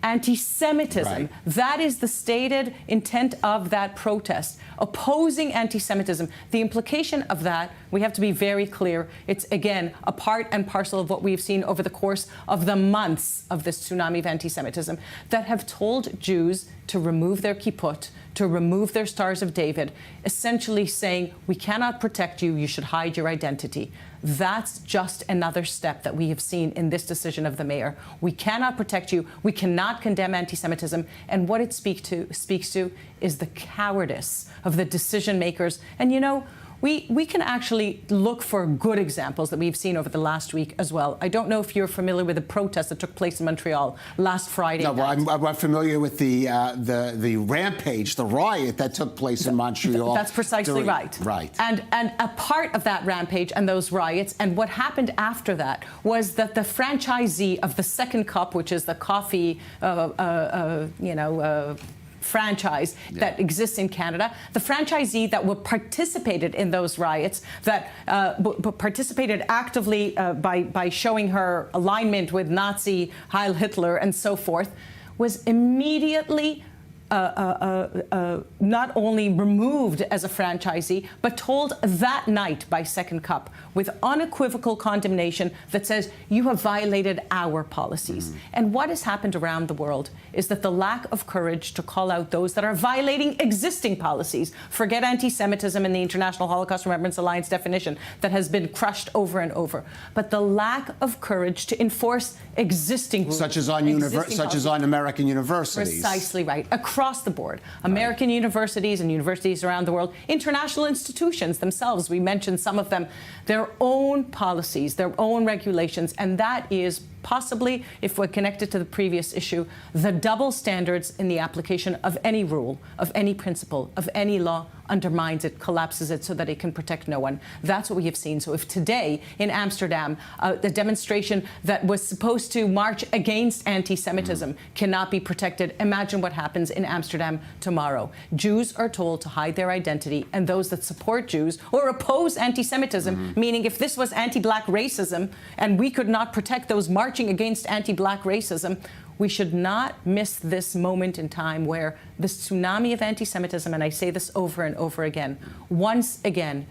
anti-Semitism. Right. That is the stated intent of that protest, opposing anti-Semitism. The implication of that, we have to be very clear, it's, again, a part and parcel of what we've seen over the course of the months of this tsunami of anti-Semitism that have told Jews to remove their kippot, to remove their Stars of David, essentially saying, we cannot protect you, you should hide your identity. That's just another step that we have seen in this decision of the mayor. We cannot protect you. We cannot condemn anti-Semitism. And what it speaks to is the cowardice of the decision makers. And, you know, we can actually look for good examples that we've seen over the last week as well. I don't know if you're familiar with the protest that took place in Montreal last Friday night. Well, I'm familiar with the rampage, the riot that took place in Montreal. That's precisely right. Right. And a part of that rampage and those riots, and what happened after that, was that the franchisee of the Second Cup, which is the coffee, franchise that exists in Canada, the franchisee that participated in those riots, that participated actively by showing her alignment with Nazi Heil Hitler and so forth, was immediately not only removed as a franchisee, but told that night by Second Cup with unequivocal condemnation that says, you have violated our policies. And what has happened around the world is that the lack of courage to call out those that are violating existing policies, forget anti-Semitism and the International Holocaust Remembrance Alliance definition that has been crushed over and over, but the lack of courage to enforce existing rules. Such as on American universities. Precisely right. Across across the board. American universities and universities around the world, international institutions themselves, we mentioned some of them, their own policies, their own regulations, and that is possibly, if we're connected to the previous issue, the double standards in the application of any rule, of any principle, of any law undermines it, collapses it so that it can protect no one. That's what we have seen. So if today in Amsterdam, the demonstration that was supposed to march against anti-Semitism cannot be protected, imagine what happens in Amsterdam tomorrow. Jews are told to hide their identity, and those that support Jews or oppose anti-Semitism, meaning if this was anti-black racism and we could not protect those marching against anti-black racism, we should not miss this moment in time where this tsunami of anti-Semitism, and I say this over and over again, once again,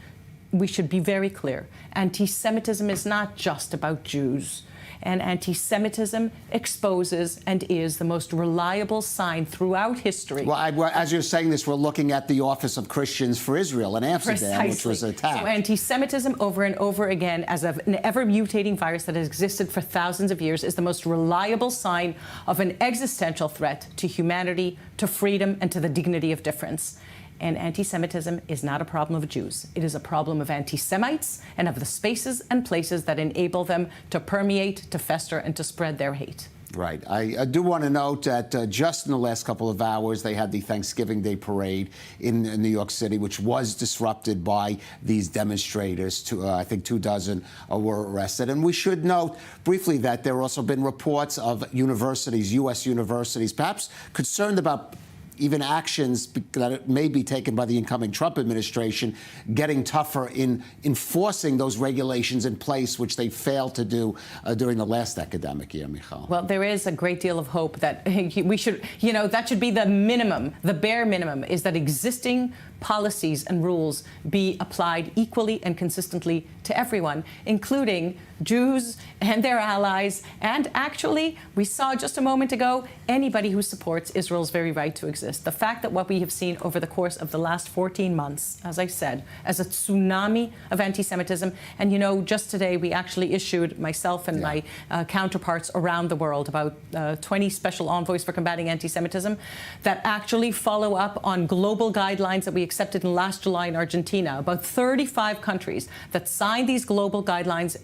we should be very clear. Anti-Semitism is not just about Jews. And anti-Semitism exposes and is the most reliable sign throughout history. Well, as you're saying this, we're looking at the Office of Christians for Israel in Amsterdam, which was attacked. So anti-Semitism over and over again, as an ever-mutating virus that has existed for thousands of years, is the most reliable sign of an existential threat to humanity, to freedom, and to the dignity of difference. And anti-Semitism is not a problem of Jews. It is a problem of anti-Semites and of the spaces and places that enable them to permeate, to fester, and to spread their hate. Right. I do want to note that just in the last couple of hours, they had the Thanksgiving Day parade in New York City, which was disrupted by these demonstrators. I think 24 were arrested. And we should note briefly that there have also been reports of universities, U.S. universities, perhaps concerned about even actions that may be taken by the incoming Trump administration, getting tougher in enforcing those regulations in place, which they failed to do during the last academic year, Michal. Well, there is a great deal of hope that we should, that should be the minimum, the bare minimum, is that existing policies and rules be applied equally and consistently to everyone, including Jews and their allies, and actually, we saw just a moment ago, anybody who supports Israel's very right to exist. The fact that what we have seen over the course of the last 14 months, as I said, as a tsunami of anti-Semitism, and just today we actually issued, myself and my counterparts around the world, about 20 special envoys for combating anti-Semitism, that actually follow up on global guidelines that we accepted in last July in Argentina. About 35 countries that signed these global guidelines,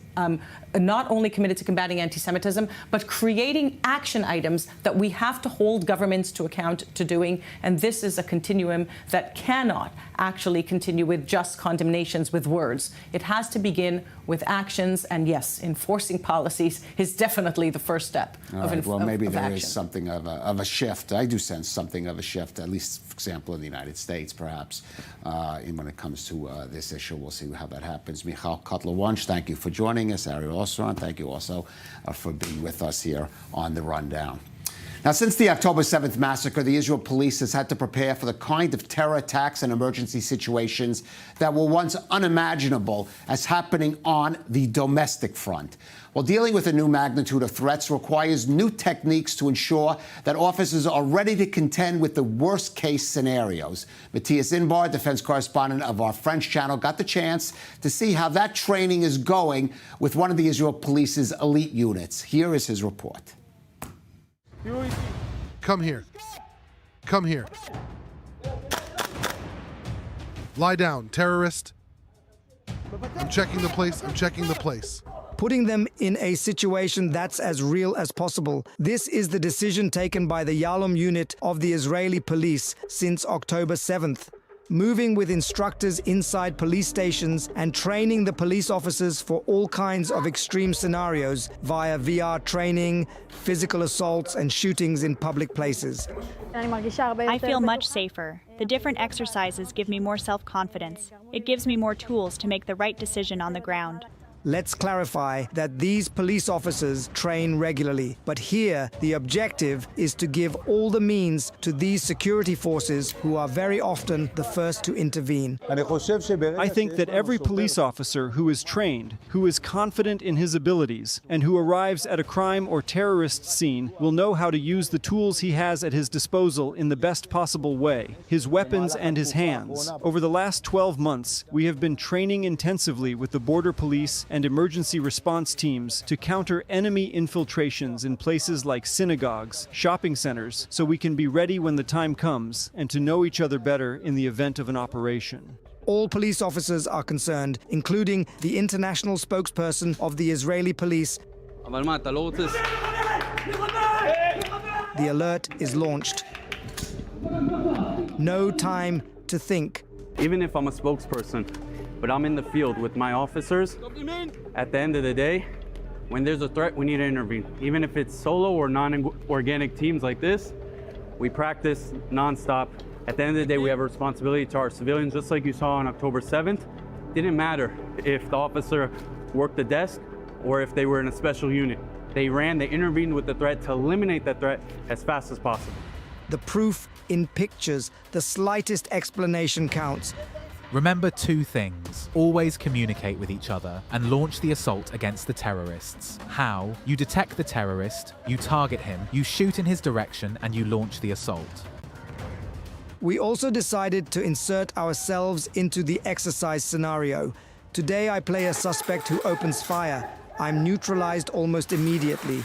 not only committed to combating anti-Semitism, but creating action items that we have to hold governments to account to doing. And this is a continuum that cannot actually continue with just condemnations with words. It has to begin with actions, and yes, enforcing policies is definitely the first step Well, maybe there action. is something of a shift. I do sense something of a shift, at least, for example, in the United States, perhaps, when it comes to this issue. We'll see how that happens. Michal Kotler-Wunsch, thank you for joining us. Ariel Osran, thank you also for being with us here on The Rundown. Now, since the October 7th massacre, the Israel police has had to prepare for the kind of terror attacks and emergency situations that were once unimaginable as happening on the domestic front. Well, dealing with a new magnitude of threats requires new techniques to ensure that officers are ready to contend with the worst-case scenarios. Matthias Inbar, defense correspondent of our French channel, got the chance to see how that training is going with one of the Israel police's elite units. Here is his report. Come here. Come here. Lie down, terrorist. I'm checking the place. I'm checking the place. Putting them in a situation that's as real as possible. This is the decision taken by the Yalom unit of the Israeli police since October 7th. Moving with instructors inside police stations and training the police officers for all kinds of extreme scenarios via VR training, physical assaults, and shootings in public places. I feel much safer. The different exercises give me more self-confidence. It gives me more tools to make the right decision on the ground. Let's clarify that these police officers train regularly, but here the objective is to give all the means to these security forces who are very often the first to intervene. I think that every police officer who is trained, who is confident in his abilities, and who arrives at a crime or terrorist scene will know how to use the tools he has at his disposal in the best possible way, his weapons and his hands. Over the last 12 months, we have been training intensively with the border police and emergency response teams to counter enemy infiltrations in places like synagogues, shopping centers, so we can be ready when the time comes and to know each other better in the event of an operation. All police officers are concerned, including the international spokesperson of the Israeli police. The alert is launched. No time to think. Even if I'm a spokesperson, but I'm in the field with my officers, at the end of the day, when there's a threat, we need to intervene. Even if it's solo or non-organic teams like this, we practice nonstop. At the end of the day, we have a responsibility to our civilians, just like you saw on October 7th. Didn't matter if the officer worked the desk or if they were in a special unit. They intervened with the threat to eliminate that threat as fast as possible. The proof in pictures, the slightest explanation counts. Remember two things. Always communicate with each other and launch the assault against the terrorists. How? You detect the terrorist, you target him, you shoot in his direction, and you launch the assault. We also decided to insert ourselves into the exercise scenario. Today I play a suspect who opens fire. I'm neutralized almost immediately.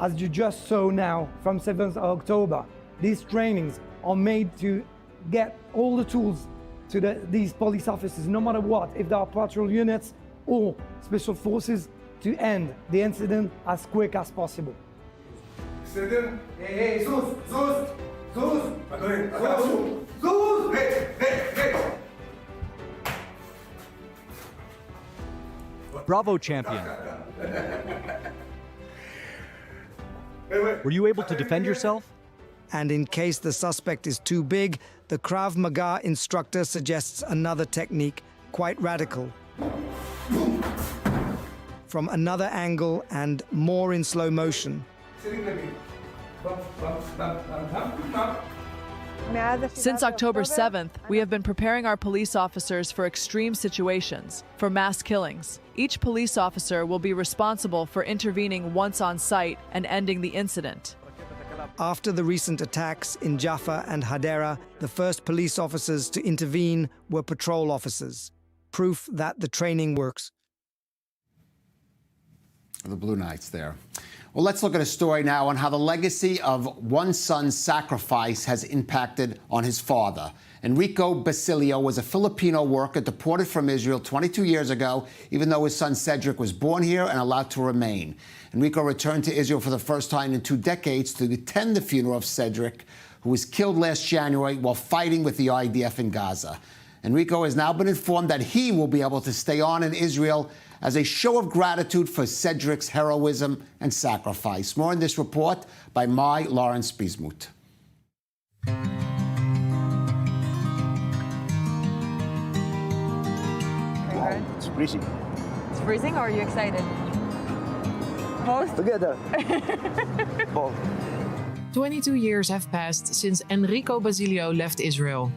As you just saw now from 7th of October, these trainings are made to get all the tools to these police officers, no matter what, if they are patrol units or special forces, to end the incident as quick as possible. Bravo, champion. Were you able to defend yourself? And in case the suspect is too big, the Krav Maga instructor suggests another technique, quite radical. From another angle and more in slow motion. Since October 7th, we have been preparing our police officers for extreme situations, for mass killings. Each police officer will be responsible for intervening once on site and ending the incident. After the recent attacks in Jaffa and Hadera, the first police officers to intervene were patrol officers. Proof that the training works. The Blue Knights there. Well, let's look at a story now on how the legacy of one son's sacrifice has impacted on his father. Enrico Basilio was a Filipino worker deported from Israel 22 years ago, even though his son Cedric was born here and allowed to remain. Enrico returned to Israel for the first time in 2 decades to attend the funeral of Cedric, who was killed last January while fighting with the IDF in Gaza. Enrico has now been informed that he will be able to stay on in Israel as a show of gratitude for Cedric's heroism and sacrifice. More in this report by my Lawrence Bismuth. It's freezing. It's freezing, or are you excited? Both? Together. Both. 22 years have passed since Enrico Basilio left Israel.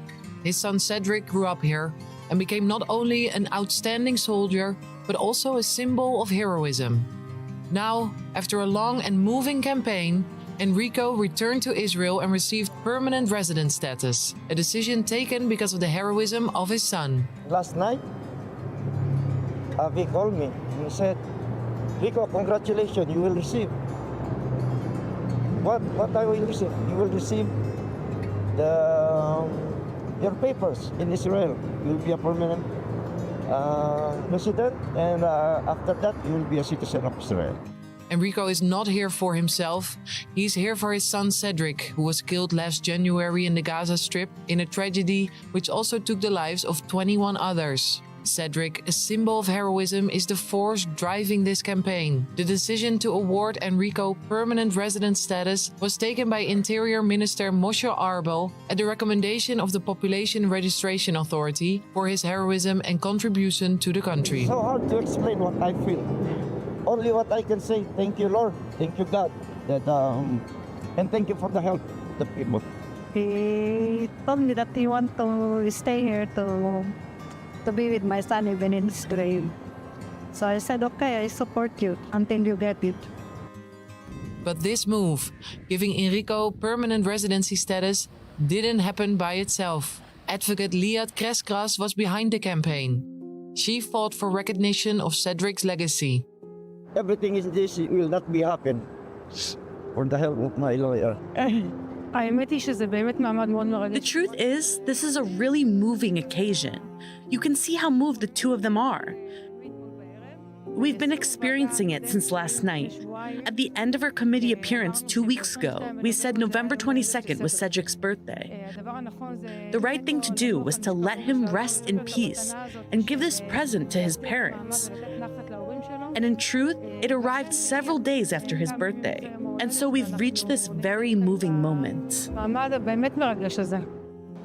His son Cedric grew up here and became not only an outstanding soldier, but also a symbol of heroism. Now, after a long and moving campaign, Enrico returned to Israel and received permanent resident status, a decision taken because of the heroism of his son. Last night, Avi called me and said, Rico, congratulations, you will receive. What I will receive? You will receive your papers in Israel. You will be a permanent resident, and after that, you will be a citizen of Israel. Enrico is not here for himself. He's here for his son Cedric, who was killed last January in the Gaza Strip in a tragedy which also took the lives of 21 others. Cedric, a symbol of heroism, is the force driving this campaign. The decision to award Enrico permanent resident status was taken by Interior Minister Moshe Arbel at the recommendation of the Population Registration Authority for his heroism and contribution to the country. It's so hard to explain what I feel. Only what I can say, thank you, Lord, thank you, God, and thank you for the help of the people. He told me that he wants to stay here to be with my son even in his grave. So I said, okay, I support you until you get it. But this move, giving Enrico permanent residency status, didn't happen by itself. Advocate Liat Kreskras was behind the campaign. She fought for recognition of Cedric's legacy. Everything in this will not be happen for the help of my lawyer. The truth is, this is a really moving occasion. You can see how moved the two of them are. We've been experiencing it since last night. At the end of our committee appearance 2 weeks ago, we said November 22nd was Cedric's birthday. The right thing to do was to let him rest in peace and give this present to his parents. And in truth, it arrived several days after his birthday. And so we've reached this very moving moment.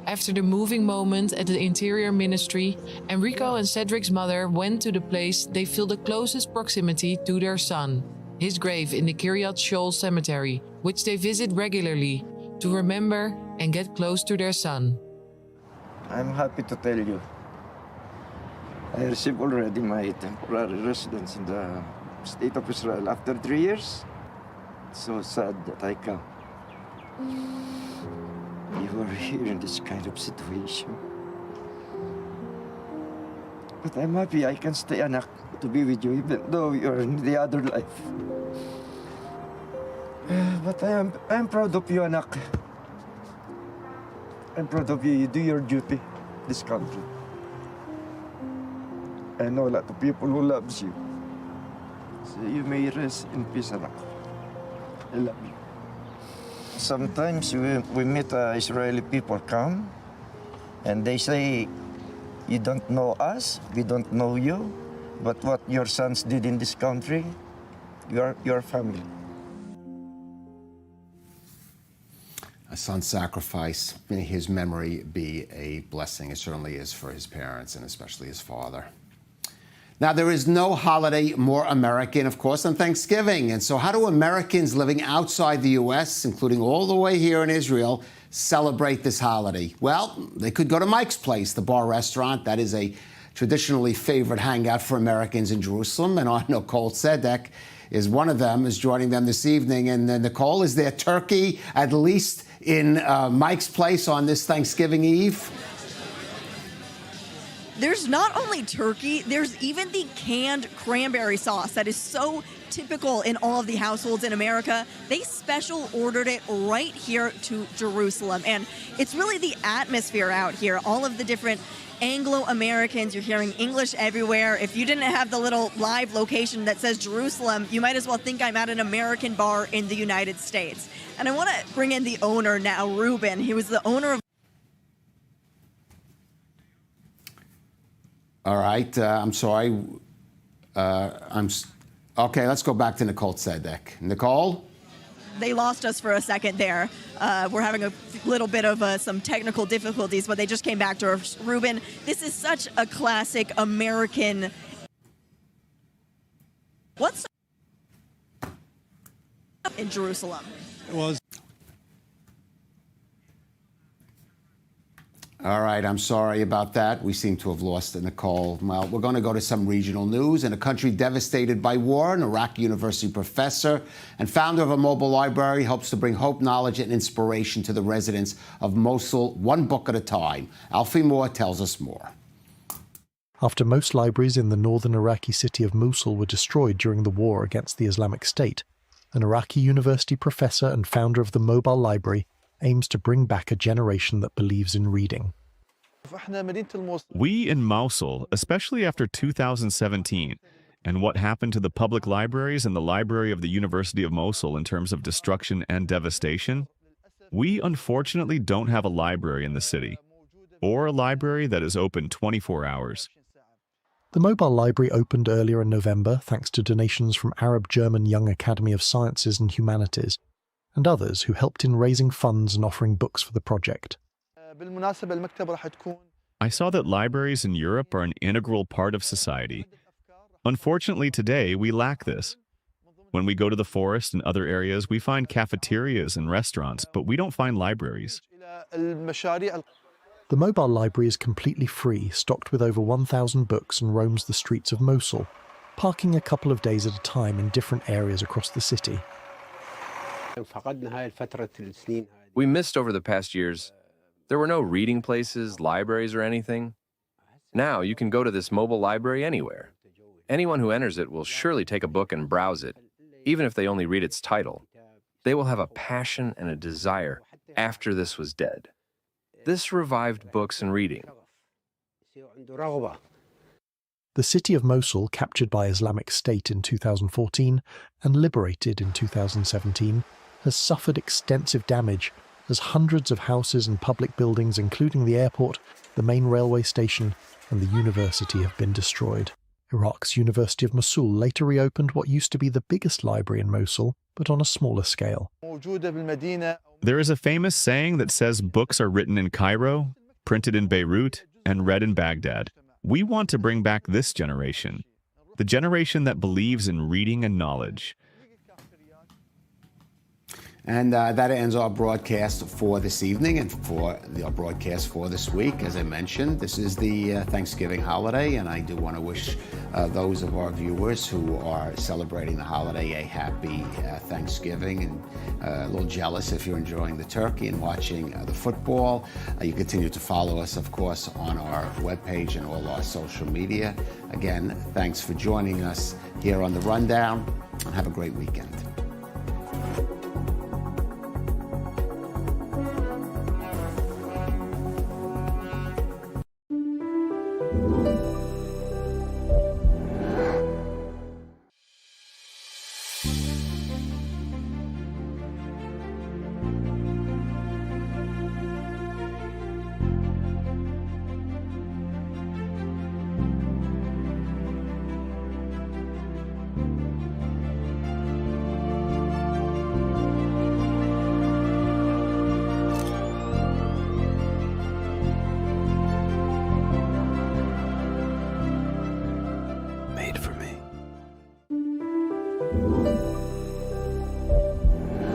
After the moving moment at the Interior Ministry, Enrico and Cedric's mother went to the place they feel the closest proximity to their son, his grave in the Kiryat Shol cemetery, which they visit regularly to remember and get close to their son. I'm happy to tell you, I received already my temporary residence in the State of Israel after 3 years. It's so sad that I come. You are here in this kind of situation. But I'm happy I can stay, anak, to be with you, even though you're in the other life. But I'm proud of you, anak. I'm proud of you. You do your duty, this country. I know a lot of people who loves you. So you may rest in peace, anak. I love you. Sometimes we meet Israeli people come, and they say, you don't know us, we don't know you, but what your sons did in this country, your family. A son's sacrifice, may his memory be a blessing. It certainly is for his parents and especially his father. Now, there is no holiday more American, of course, than Thanksgiving. And so how do Americans living outside the U.S., including all the way here in Israel, celebrate this holiday? Well, they could go to Mike's Place, the bar restaurant. That is a traditionally favorite hangout for Americans in Jerusalem. And Nicole Tzedek is one of them, is joining them this evening. And Nicole, is there turkey, at least in Mike's Place on this Thanksgiving Eve? There's not only turkey, there's even the canned cranberry sauce that is so typical in all of the households in America. They special ordered it right here to Jerusalem. And it's really the atmosphere out here. All of the different Anglo-Americans, you're hearing English everywhere. If you didn't have the little live location that says Jerusalem, you might as well think I'm at an American bar in the United States. And I want to bring in the owner now, Ruben. He was the owner of... All right, I'm sorry. Okay, let's go back to Nicole Tzedek. Nicole? They lost us for a second there. We're having a little bit of some technical difficulties, but they just came back to us. Ruben, this is such a classic American... What's in Jerusalem? It was... All right, I'm sorry about that. We seem to have lost Nicole. Well, we're going to go to some regional news. In a country devastated by war, an Iraqi university professor and founder of a mobile library hopes to bring hope, knowledge, and inspiration to the residents of Mosul, one book at a time. Alfie Moore tells us more. After most libraries in the northern Iraqi city of Mosul were destroyed during the war against the Islamic State, an Iraqi university professor and founder of the mobile library aims to bring back a generation that believes in reading. We in Mosul, especially after 2017, and what happened to the public libraries and the library of the University of Mosul in terms of destruction and devastation, we unfortunately don't have a library in the city, or a library that is open 24 hours. The mobile library opened earlier in November thanks to donations from Arab-German Young Academy of Sciences and Humanities, and others who helped in raising funds and offering books for the project. I saw that libraries in Europe are an integral part of society. Unfortunately, today we lack this. When we go to the forest and other areas, we find cafeterias and restaurants, but we don't find libraries. The mobile library is completely free, stocked with over 1,000 books, and roams the streets of Mosul, parking a couple of days at a time in different areas across the city. We missed over the past years. There were no reading places, libraries, or anything. Now you can go to this mobile library anywhere. Anyone who enters it will surely take a book and browse it, even if they only read its title. They will have a passion and a desire after this was dead. This revived books and reading. The city of Mosul, captured by Islamic State in 2014 and liberated in 2017, has suffered extensive damage as hundreds of houses and public buildings, including the airport, the main railway station, and the university have been destroyed. Iraq's University of Mosul later reopened what used to be the biggest library in Mosul, but on a smaller scale. There is a famous saying that says books are written in Cairo, printed in Beirut, and read in Baghdad. We want to bring back this generation, the generation that believes in reading and knowledge. And that ends our broadcast for this evening and for our broadcast for this week. As I mentioned, this is the Thanksgiving holiday, and I do want to wish those of our viewers who are celebrating the holiday a happy Thanksgiving, and a little jealous if you're enjoying the turkey and watching the football. You continue to follow us, of course, on our webpage and all our social media. Again, thanks for joining us here on The Rundown, and have a great weekend.